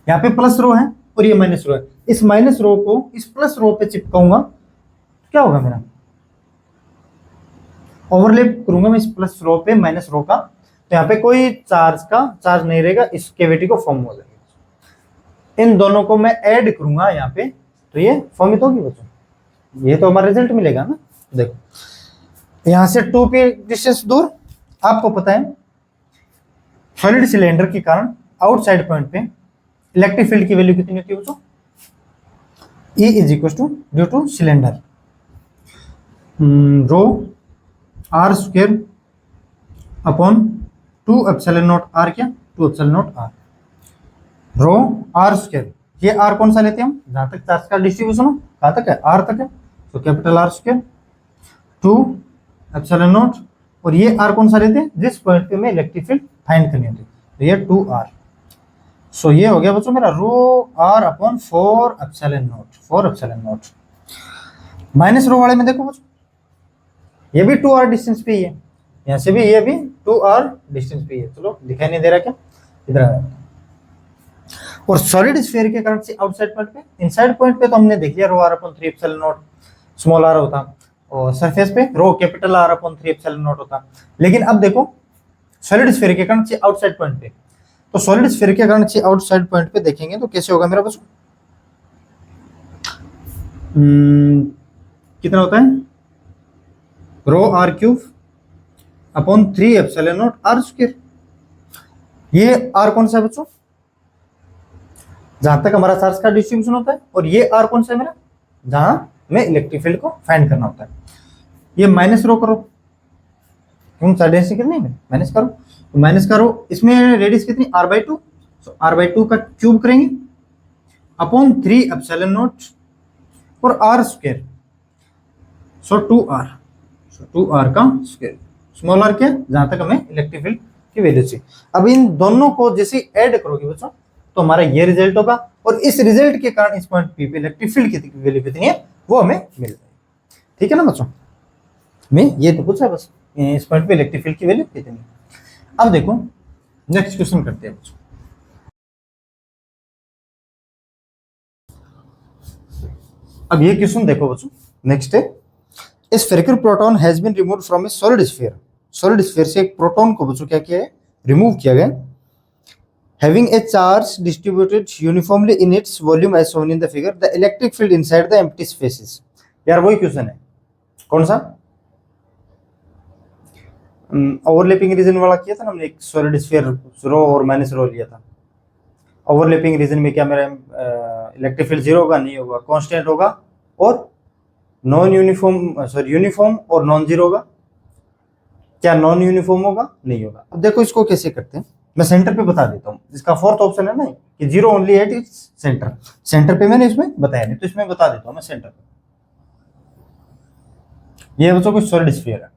यहाँ पे प्लस रो है और ये माइनस रो है, इस माइनस रो को इस प्लस रो पे चिपकाऊंगा तो क्या होगा, मेरा ओवरलैप करूंगा मैं इस प्लस रो पे माइनस रो का, तो यहाँ पे कोई चार्ज नहीं रहेगा, इस कैविटी को फॉर्म हो जाएगा। इन दोनों को मैं ऐड करूंगा यहाँ पे तो ये फॉर्मित होगी बच्चों, ये तो हमारा रिजल्ट मिलेगा ना। देखो यहां से 2 पे डिस्टेंस दूर, आपको पता है सॉलिड सिलेंडर के कारण आउटसाइड पॉइंट पे इलेक्ट्रिक फील्ड की वैल्यू कितनी होती है बच्चों, E is equal to due to cylinder rho r square upon 2 epsilon naught r, क्या 2 epsilon naught r, rho r square, ये r कौन सा लेते हैं हम, जहां तक चार्ज का डिस्ट्रीब्यूशन हो कहां तक है, r तक है, तो capital R square 2 epsilon naught, और ये r कौन सा लेते हैं, जिस पॉइंट पे मैं इलेक्ट्रिक फील्ड फाइंड करनी होती है, तो ये 2r। सो ये हो गया बच्चों मेरा रो r upon 4 epsilon not, 4 epsilon not. Minus rho वाले में देखो बच्चों, ये भी 2r डिस्टेंस पे ही है, यहाँ से भी ये भी 2r डिस्टेंस पे ही है, चलो दिखाई नहीं दे रहा क्या, इधर आ। और सॉलिड स्फीयर के कारण से आउटसाइड पॉइंट पे, इनसाइड पॉइंट पे तो हमने देख लिया rho r upon 3 epsilon naught small r होता, और सरफेस पे rho capital R upon 3 epsilon naught होता। लेकिन अब देखो सॉलिड स्फीयर के कारण से आउटसाइड पॉइंट पे, तो सॉलिड स्फीयर के कारण से आउटसाइड पॉइंट पे देखेंगे तो कैसे होगा मेरा बच्चों, कितना होता है, रो r cube upon 3 epsilon naught r square. ये r कौन सा है बच्चों, जहां तक हमारा चार्ज का डिस्ट्रीब्यूशन होता है, और ये r कौन सा है मेरा, जहां में इलेक्ट्रिक फील्ड को फाइंड करना होता है। ये माइनस रो करो, क्यों चार्ज डेंसिटी कितनी है, माइनस करो, तो माइनस करो, इसमें रेडियस कितनी r/2, तो r/2 का क्यूब करेंगे अपॉन 3 एप्सिलॉन नॉट और r स्क्वायर, सो 2r, सो 2r का स्क्वायर, स्मॉल r क्या, जहां तक हमें इलेक्ट्रिक फील्ड की वैल्यू चाहिए। अब इन दोनों को जैसे ऐड करोगे बच्चों तो हमारा ये रिजल्ट होगा, और इस रिजल्ट के कारण इस पॉइंट P पे इलेक्ट्रिक फील्ड की वैल्यू कितनी है वो हमें मिल जाएगी। ठीक है ना बच्चों, मैं ये तो पूछा बस, इस पॉइंट पे इलेक्ट्रिक फील्ड की वैल्यू कितनी है। अब देखो नेक्स्ट क्वेश्चन करते हैं बच्चों। अब ये क्वेश्चन देखो बच्चों, नेक्स्ट है, a spherical portion has been removed from a solid sphere. Solid sphere से एक प्रोटॉन को बच्चों क्या किया है, रिमूव किया गया, having a charge distributed uniformly in its volume as shown in the figure, the electric field inside the empty spaces। यार वही क्वेश्चन है, कौन सा, ओवरलैपिंग रीजन वाला किया था ना हमने, एक सॉलिड स्फीयर रो और माइनस रो लिया था। ओवरलैपिंग रीजन में क्या मेरा इलेक्ट्रिक फील्ड जीरो होगा, नहीं होगा, कांस्टेंट होगा, और नॉन यूनिफॉर्म, सॉरी यूनिफॉर्म और नॉन जीरो होगा, क्या नॉन यूनिफॉर्म होगा, नहीं होगा। अब देखो इसको कैसे करते हैं, मैं सेंटर पे बता देता हूँ, इसका फोर्थ ऑप्शन है ना कि zero only at its centre, centre पे मैंने इसमें बताया नहीं, तो इसमें बता देता हूँ मैं सेंटर पे। ये बच्चों को सॉलिड स्फीयर है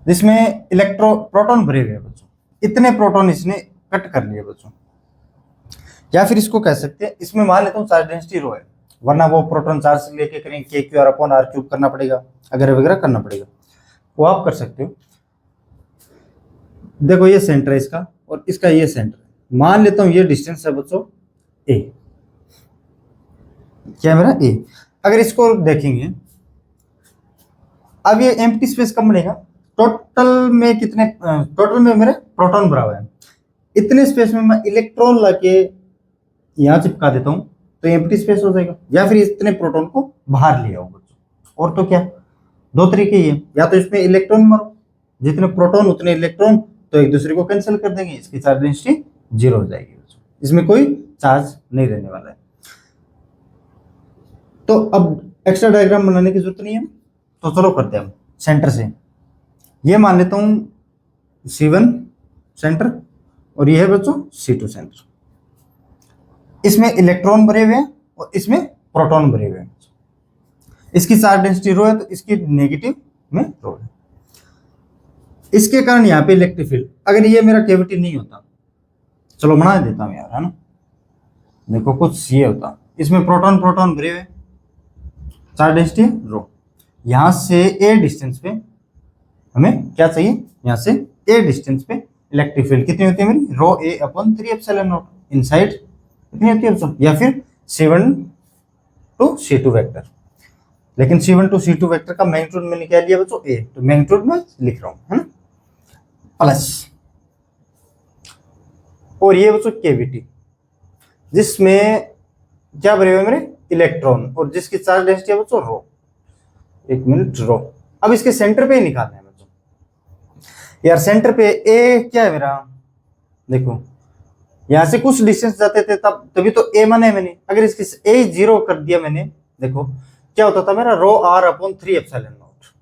जिसमें प्रोटॉन भरे हुए हैं बच्चों, इतने प्रोटॉन इसने कट कर लिए बच्चों, या फिर इसको कह सकते हैं, इसमें मान लेता हूँ चार्ज डेंसिटी रो है, वरना वो प्रोटॉन चार्ज लेके करेंगे K Q R upon R cube करना पड़ेगा, अगर वगैरह करना पड़ेगा, वो आप कर सकते हो। देखो ये सेंटर है इसका, और इसका ये सेंटर है, मान लेता हूं ये डिस्टेंस है बच्चों ए, क्या मेरा ए। अगर इसको देखेंगे, अब ये एम्प्टी स्पेस कब बनेगा, टोटल में कितने, टोटल में मेरे प्रोटॉन भरा हुआ है, इतने स्पेस में मैं इलेक्ट्रॉन लाके यहां चिपका देता हूं तो एम्प्टी स्पेस हो जाएगा, या फिर इतने प्रोटॉन को बाहर ले आओ बच्चों, और तो क्या, दो तरीके ही है, या तो इसमें इलेक्ट्रॉन मारो, जितने प्रोटॉन उतने इलेक्ट्रॉन, तो एक दूसरे को कैंसिल कर देंगे, इसकी चार्ज डेंसिटी जीरो हो जाएगी, इसमें कोई चार्ज नहीं रहने वाला है। तो अब एक्स्ट्रा डायग्राम बनाने की जरूरत नहीं है, तो चलो करते हैं हम सेंटर से। ये मान लेता हूं C1 सेंटर और ये है बच्चों C2 सेंटर। इसमें इलेक्ट्रॉन भरे हुए हैं और इसमें प्रोटॉन भरे हुए हैं। इसकी चार्ज डेंसिटी रो है तो इसकी नेगेटिव में रो है। इसके कारण यहाँ पे इलेक्ट्रिक फील्ड, अगर ये मेरा कैविटी नहीं होता, चलो बना देता हूं यार, है ना, देखो कुछ ये होता, इसमें प्रोटॉन प्रोटॉन भरे हुए, चार्ज डेंसिटी रो, यहां से ए डिस्टेंस पे हमें क्या चाहिए, यहां से ए डिस्टेंस पे इलेक्ट्रिक फील्ड कितनी होती है मेरी, रो ए अपॉन 3 एप्सिलॉन नॉट इनसाइड कितनी होती है, या फिर C1 to C2 वेक्टर। लेकिन C1 to C2 वेक्टर का मैग्नीट्यूड मैंने क्या लिया बच्चों, ए, तो मैग्नीट्यूड में लिख रहा हूं, है ना, प्लस, और ये बच्चों केविटी जिसमें क्या भरे हुए मेरे इलेक्ट्रॉन और जिसकी चार्ज डेंसिटी है बच्चों रो, एक मिनट रो। अब इसके सेंटर पे ही निकालना है बच्चों यार, सेंटर पे ए क्या है मेरा, देखो यहां से कुछ डिस्टेंस जाते थे तब तभी तो ए माने मैंने, अगर इसकी ए 0 कर दिया मैंने, देखो क्या होता था मेरा, rho R upon 3 epsilon naught,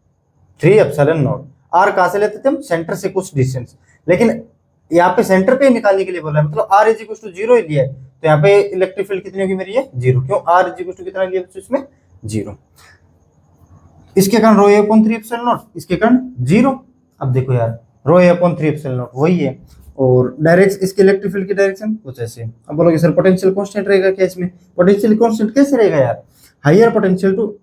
3 epsilon naught, R कहां से लेते थे हम, सेंटर से कुछ डिस्टेंस, लेकिन यहाँ पे सेंटर पे निकालने के लिए बोला है, मतलब आर इज इक्वल टू 0 ही लिया है, तो यहाँ पे इलेक्ट्रिक फील्ड कितनी होगी मेरी, ये 0, क्यों, आर इज इक्वल टू कितना लिया इसमें 0, इसके कारण रो ए अपॉन 3 एप्सिलॉन नॉट, इसके कारण 0। अब देखो यार रो ए अपॉन 3 एप्सिलॉन नॉट वही है, और डायरेक्ट इसके इलेक्ट्रिक फील्ड की डायरेक्शन कुछ ऐसे। अब बोलोगे सर पोटेंशियल कांस्टेंट रहेगा क्या इसमें, पोटेंशियल कांस्टेंट कैसे रहेगा यार, higher potential to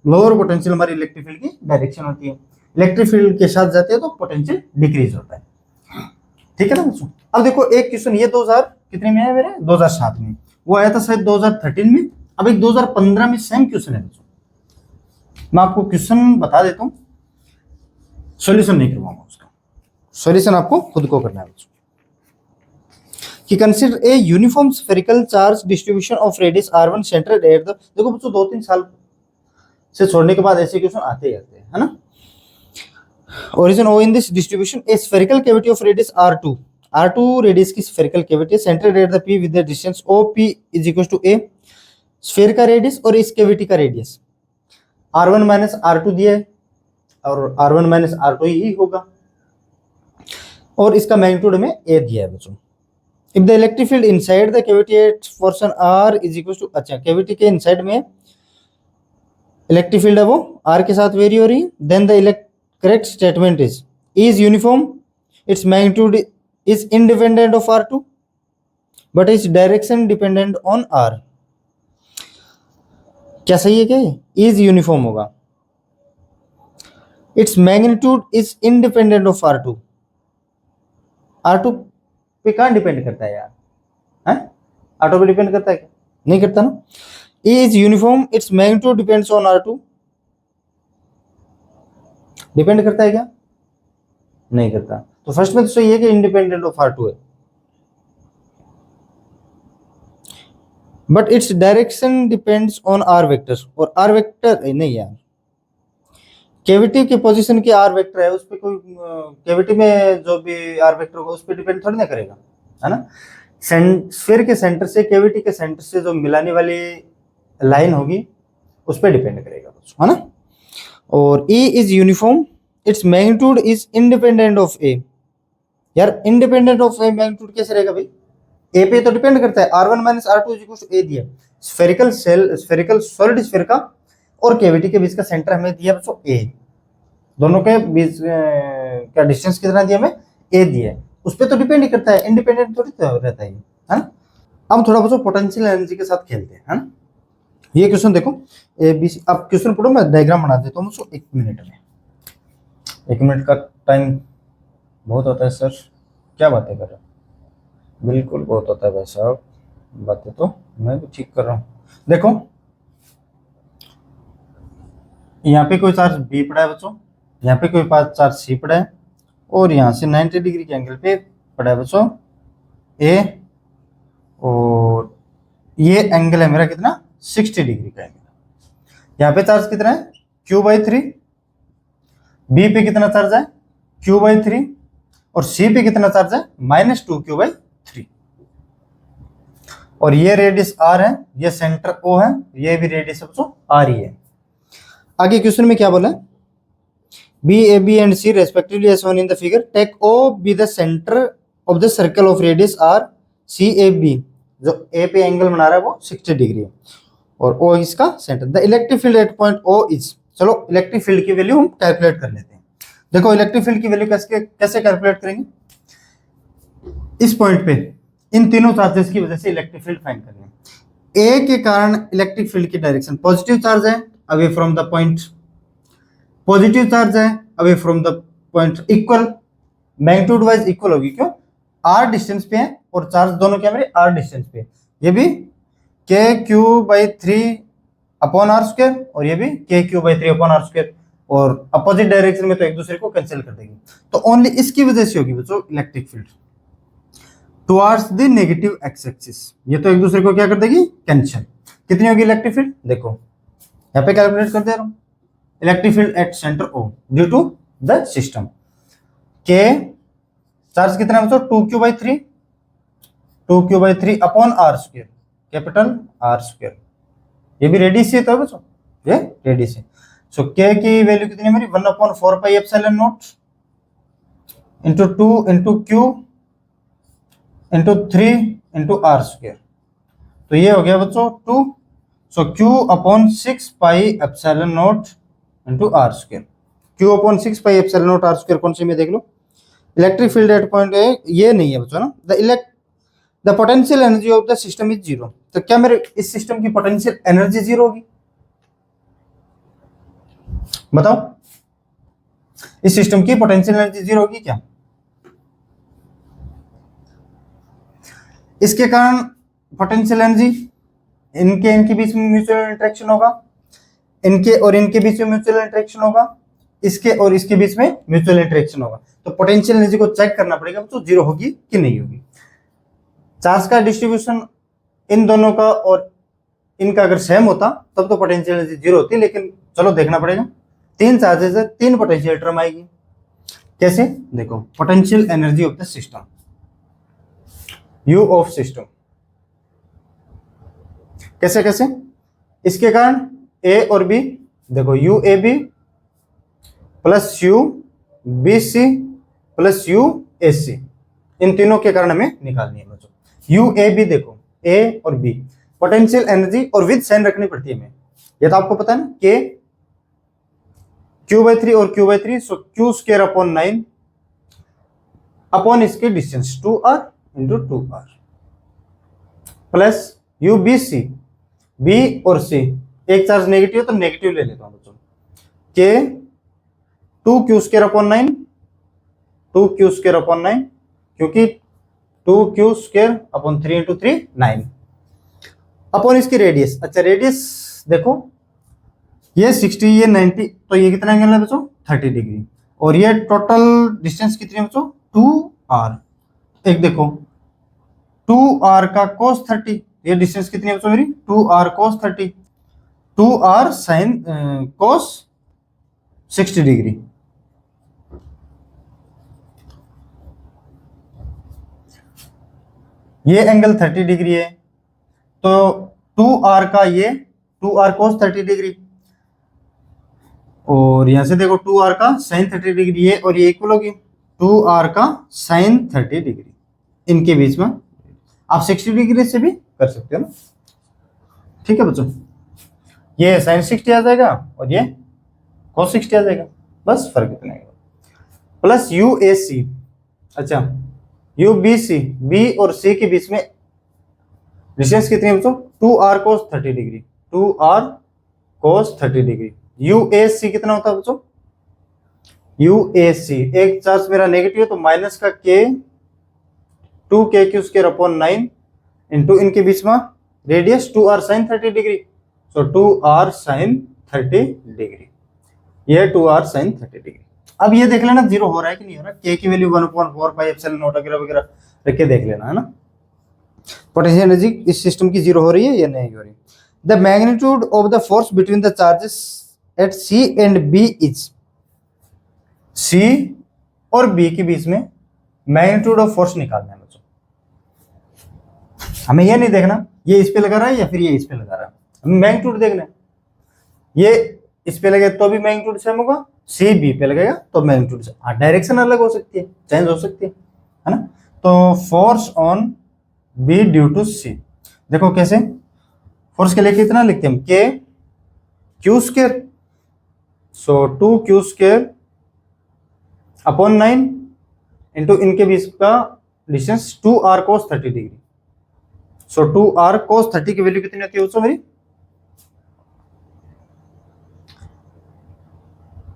lower potential हमारी इलेक्ट्रिक फील्ड की डायरेक्शन होती है, इलेक्ट्रिक फील्ड के साथ जाते हैं तो पोटेंशियल डिक्रीज होता है, ठीक है ना बच्चों। अब देखो एक क्वेश्चन ये 2000 कितने में है मेरे, 2007 में, वो आया था शायद 2013 में, अब एक 2015 में सेम क्वेश्चन है बच्चों। मैं आपको क्वेश्चन बता देता हूं, सॉल्यूशन नहीं करवाऊंगा उसका, सॉल्यूशन आपको खुद को करना है बच्चों। कि consider a uniform spherical charge distribution of radius r1 centred at the, देखो बच्चों 2-3 साल से छोड़ने के बाद ऐसे क्वेश्चन आते ही आते हैं, है ना। Origin O in this distribution, a spherical cavity of radius r2 radius की spherical cavity centred at the p with the distance OP is equal to a, sphere का रेडियस और इस कैविटी का रेडियस r1 माइनस r2 दिया है, और r1 minus r2 ही होगा, और इसका मैग्नीट्यूड में a दिया है बच्चों। If the electric field inside the cavity at portion r is equal to, अच्छा कैविटी के इनसाइड में इलेक्ट्रिक फील्ड है वो r के साथ वेरी हो रही है, then the correct statement is uniform, its magnitude is independent of r2 but its direction dependent on r, क्या सही है क्या, is uniform होगा, its magnitude is independent of r2, r2 पे कहाँ डिपेंड करता है यार, है r2 पे डिपेंड करता है क्या, नहीं करता ना, is uniform, its magnitude depends on r2, depend करता है क्या, नहीं करता, तो फर्स्ट में तो सही है कि इंडिपेंडेंट ऑफ r2 है, but its direction depends on r vector, और r वेक्टर नहीं यार, कैविटी की पोजीशन की r वेक्टर है, उस पर कोई कैविटी में जो भी r वेक्टर होगा उस पर डिपेंड थोड़ी ना करेगा, है ना। स्फीयर के सेंटर से कैविटी के सेंटर से जो मिलाने वाली लाइन होगी उस पर डिपेंड करेगा, है ना। और E is uniform, its magnitude is independent of A, यार इंडिपेंडेंट ऑफ A मैग्नीट्यूड कैसे रहेगा भाई, A पे तो डिपेंड करता है, r1 minus r2 equal to A दिया, spherical shell, spherical solid sphere का और कैविटी के बीच का सेंटर हमें दिया बच्चों A, दोनों के बीच का डिस्टेंस कितना दिया हमें, A दिया है, उस पर तो डिपेंड ही करता है, इंडिपेंडेंट थोड़ी तो रहता है ना। अब थोड़ा बच्चों पोटेंशियल एनर्जी के साथ खेलते हैं, है ना। ये क्वेश्चन देखो ABC, अब क्वेश्चन पढ़ो, मैं डायग्राम बना देता हूँ मुझको 1 मिनट में, 1 मिनट का टाइम बहुत होता है सर, क्या बातें कर रहे हो, बिल्कुल बहुत होता है भाई साहब, बातें तो मैं भी ठीक कर रहा हूँ। देखो यहाँ पे कोई चार्ज B पड़ा है बच्चों, यहाँ पे कोई चार्ज C पड़ा है, और यहाँ से 90 डिग्री के एंगल पे पड़ा है बच्चों A, और ये एंगल है मेरा कितना 60 डिग्री का एंगल, यहाँ पे चार्ज कितना है Q/3, B पे कितना चार्ज है Q/3, और C पे कितना चार्ज है -2Q/3, और ये रेडियस R है, ये सेंटर O है, ये भी रेडियस बच्चों R ही है। आगे क्वेश्चन में क्या बोला, B A B and C respectively as shown in the figure, take O be the center of the circle of radius r C A B, जो ए पे एंगल बना रहा है वो 60 डिग्री है और O इसका centre. The electric field at point O is, चलो इलेक्ट्रिक फील्ड की वैल्यू हम कैलकुलेट कर लेते हैं। देखो इलेक्ट्रिक फील्ड की वैल्यू कैसे कैलकुलेट करेंगे, इस पॉइंट पे इन तीनों चार्जेस की वजह से इलेक्ट्रिक फील्ड फाइंड करनी है। ए के कारण इलेक्ट्रिक फील्ड की डायरेक्शन पॉजिटिव चार्ज है away from the point, positive charge है away from the point, equal magnitude wise equal होगी, क्यों, आर डिस्टेंस पे है और चार्ज दोनों क्या मेरे आर डिस्टेंस पे है। ये भी K Q by 3 upon R square और ये भी K Q by 3 upon R square, और अपोजिट डायरेक्शन में तो एक दूसरे को कैंसिल कर देगी, तो ओनली इसकी वजह से होगी बच्चों electric field towards the negative x axis, ये तो एक दूसरे को क्या कर देगी, कैंसिल। कितनी होगी इलेक्ट्रिक फील्ड, देखो यहाँ पे कैलकुलेट कर दे रहा हूं, electric field at centre O due to the system, के चार्ज कितना है बच्चों 2q/3, 2q/3 upon R square, capital R square, ये भी रेडियस है तो बच्चों, ये रेडियस है। सो के की वैल्यू कितनी है मेरी 1/4 pi epsilon naught into 2 into Q into 3 into R square, तो ये हो गया बच्चों 2, सो q/6 pi epsilon naught into R square, q/6 pi epsilon naught R square कौन सी में देख लो, electric field at point A ये नहीं है बच्चों ना, the potential energy of the system is 0, तो क्या मेरे इस सिस्टम की पोटेंशियल एनर्जी 0 होगी, बताओ इस सिस्टम की पोटेंशियल एनर्जी 0 होगी क्या, इसके कारण पोटेंशियल एनर्जी इनके बीच में म्यूचुअल इंटरेक्शन होगा, इनके और इनके बीच में म्यूचुअल इंटरेक्शन होगा, इसके और इसके बीच में म्यूचुअल इंटरेक्शन होगा, तो पोटेंशियल एनर्जी को चेक करना पड़ेगा तो 0 होगी कि नहीं होगी। चार्ज का डिस्ट्रीब्यूशन इन दोनों का और इनका अगर सेम होता तब तो पोटेंशियल एनर्जी 0 होती, लेकिन चलो देखना पड़ेगा, 3 चार्जेस है 3 पोटेंशियल टर्म आएगी, कैसे, देखो potential energy of the system, U of system, कैसे कैसे, इसके कारण ए और बी, देखो U A B plus U B C plus U A C, इन तीनों के कारण हमें निकालनी है बच्चों। यू ए बी देखो ए और बी पोटेंशियल एनर्जी और विद साइन रखनी पड़ती है हमें, ये तो आपको पता है ना, के q/3 और q/3, so q square upon 9 upon इसके distance 2r into 2r plus U B C, B और सी एक चार्ज नेगेटिव तो नेगेटिव ले लेता हूं बच्चों, के 2q square upon 9, 2q square upon 9, क्योंकि 2q square upon 3 into 3 9 upon इसकी रेडियस, अच्छा रेडियस देखो ये 60 ये 90, तो ये कितना एंगल है बच्चों 30 डिग्री, और ये टोटल डिस्टेंस कितनी है बच्चों 2r, एक देखो 2r का cos 30, ये डिस्टेंस कितनी है बच्चों मेरी 2r cos 30, 2r sin cos 60 degree, ये एंगल 30 डिग्री है, तो 2r का ये 2r cos 30 डिग्री, और यहां से देखो 2r का sin 30 डिग्री है, और ये इक्वल होगी 2r का sin 30 डिग्री, इनके बीच में आप 60 डिग्री से भी कर सकते हो ना, ठीक है बच्चों, ये sin 60 आ जाएगा और ये cos 60 आ जाएगा, बस फर्क इतना है, प्लस यू ए सी, अच्छा यू बी सी, बी और सी के बीच में डिस्टेंस कितनी है बच्चों 2r cos 30 degree, 2r cos 30 degree, U A C कितना होता है बच्चों, यू ए सी एक चार्ज मेरा नेगेटिव है तो माइनस का के 2k स्क्वायर अपॉन 9 इंटू इनके बीच में रेडियस 2r sin 30 डिग्री, सो 2r sin 30 डिग्री, ये 2r sin 30 डिग्री। अब ये देख लेना 0 हो रहा है कि नहीं हो रहा, k की वैल्यू 1/4 पाई एप्सिलॉन नॉट वगैरह वगैरह रख के देख लेना है ना, पोटेंशियल एनर्जी इस सिस्टम की 0 हो रही है या नहीं हो रही। The magnitude of the force between the charges at C and B is, C और B के बीच में मैग्नीट्यूड ऑफ फोर्स निकालना है बच्चों, हमें ये नहीं देखना ये इस पे लगा रहा है या फिर ये इस पे लगा रहा है, हमें मैग्नीट्यूड देखना है। ये इस पे लगे तो भी मैग्नीट्यूड सेम होगा, सी बी पे लगेगा तो मैग्नीट्यूड सेम। हाँ, डायरेक्शन अलग हो सकती है, चेंज हो सकती है ना। तो force on B due to C, देखो कैसे, फोर्स के लिए कितना लिखते हैं हम, के क्यू स्क्वायर, सो 2 क्यू स्क्वायर अपॉन 9 इंटू इनके बीच का डिस्टेंस 2r cos 30 डिग्री। सो 2r cos 30 की वैल्यू कितनी होती है मेरी,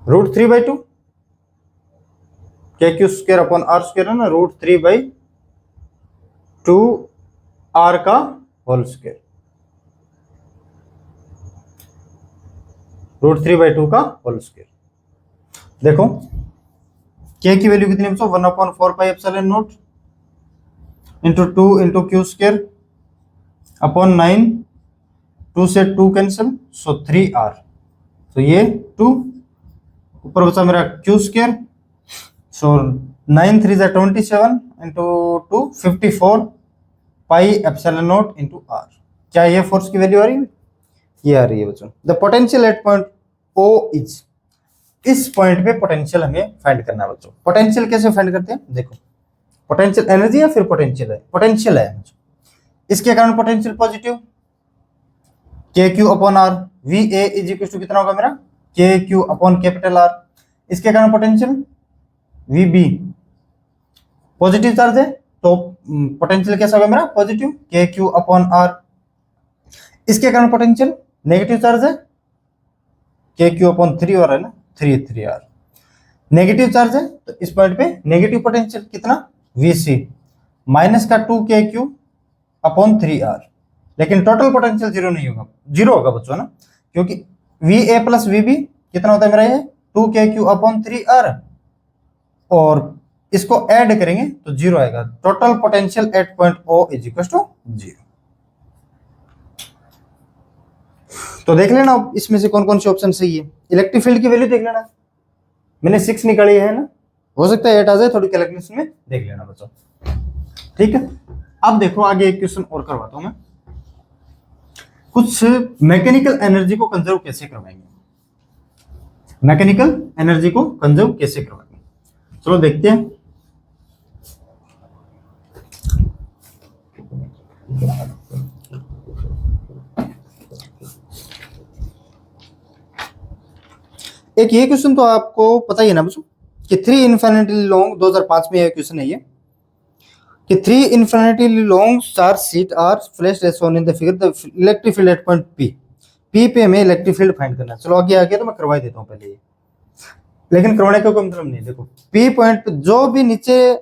√3/2, K Q square upon R square है ना, √3/2 r का होल स्क्वायर, √3/2 का होल स्क्वायर। देखो के की वैल्यू कितनी है, 1/4πε0 into 2 into Q square upon 9, 2 से 2 कैंसिल, सो 3r, तो ये 2 ऊपर बचा मेरा क्यू स्क्वायर, सो 9 3 = 27 इंटू 2 54πε0 इंटू r। क्या ये फोर्स की वैल्यू आ रही है, ये आ रही है बच्चों। The potential at point O is, इस पॉइंट पे पोटेंशियल हमें फाइंड करना है बच्चों। पोटेंशियल कैसे फाइंड करते हैं, देखो पोटेंशियल एनर्जी या फिर पोटेंशियल है, पोटेंशियल है, इसके कारण potential positive, K Q upon R, V A is equal to कितना होगा मेरा, के क्यू अपॉन कैपिटल आर। इसके कारण potential V B, positive charge है तो पोटेंशियल कैसा होगा मेरा, positive, K Q upon are. इसके कारण पोटेंशियल नेगेटिव चार्ज है, के क्यू अपॉन 3 और है ना, 3r। नेगेटिव चार्ज है तो इस पॉइंट पे नेगेटिव पोटेंशियल कितना, Vc माइनस का 2 के क्यू अपॉन 3r। लेकिन टोटल पोटेंशियल जीरो नहीं होगा, जीरो होगा बच्चों ना, क्योंकि Va प्लस Vb कितना होता है मेरा, ये 2 के क्यू अपॉन 3r, और इसको ऐड करेंगे तो जीरो आएगा। Total potential at point O is equal to 0। तो देख लेना इसमें से कौन कौन से ऑप्शन सही है। इलेक्ट्रिक फील्ड की वैल्यू देख लेना, मैंने 6 निकाली है ना, हो सकता है 8 आ जाए, थोड़ी कैलकुलेशन में देख लेना बच्चों, ठीक है। अब देखो आगे एक क्वेश्चन और करवाता हूं मैं, कुछ मैकेनिकल एनर्जी को कंजर्व कैसे करवाएंगे, मैकेनिकल एनर्जी को कंजर्व कैसे करवाएंगे, चलो देखते हैं। एक ये क्वेश्चन तो आपको पता ही है ना बच्चों कि 3 इन्फिनिटली लॉन्ग, 2005 में ये क्वेश्चन है ये, कि 3 infinitely long charge sheet are placed as shown in the figure, the electric field at point P, P पे हमें इलेक्ट्रिक फील्ड फाइंड करना है। चलो आगे तो मैं करवा ही देता हूँ पहले ये, लेकिन करवाने का कोई मतलब नहीं। देखो पी पॉइंट पे जो भी नीचे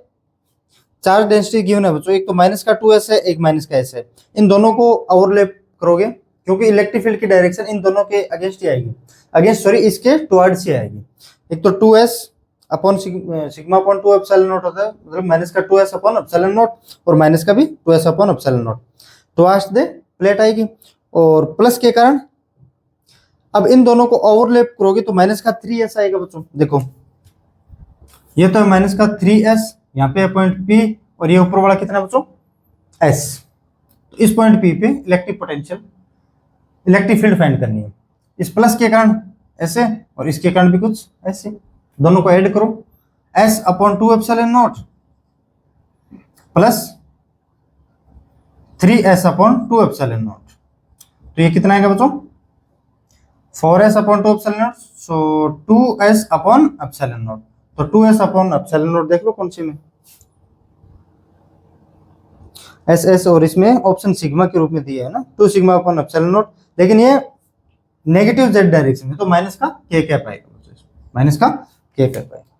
चार्ज डेंसिटी गिवन है बच्चों, एक तो माइनस का 2s है, एक माइनस का s है, इन दोनों को ओवरलैप करोगे, क्योंकि इलेक्ट्रिक फील्ड की डायरेक्शन इन दोनों के अगेंस्ट ही आएगी, अगेंस्ट सॉरी इसके टुवर्ड्स ही आएगी। एक तो 2s upon sigma upon 2 epsilon naught होता है, मतलब माइनस का 2s अपॉन एप्सिलॉन नॉट, और माइनस का भी 2s upon epsilon not, towards the plate आएगी, और प्लस के कारण अब इन दोनों को ओवरलैप करोगे तो माइनस का 3s आएगा बच्चों। देखो ये तो माइनस का 3s, यहाँ पे पॉइंट P, और ये ऊपर वाला कितना बच्चों, s। तो इस पॉइंट P पे electric potential, electric field find करनी है। इस प्लस के कारण ऐसे, और इसके कारण भी कुछ ऐसे, दोनों को ऐड करो, s upon 2 epsilon not plus 3s upon 2 epsilon not, तो ये कितना आएगा बच्चों, 4s upon 2 epsilon not, so 2s upon epsilon not. तो 2s अपॉन एप्सिलॉन नॉट देख लो कौन सी में, एस, और इसमें ऑप्शन सिग्मा के रूप में दिया है ना, 2 सिग्मा अपॉन एप्सिलॉन नॉट, लेकिन ये नेगेटिव z डायरेक्शन में, तो माइनस का k कैप आएगा, माइनस का k कैप आएगा।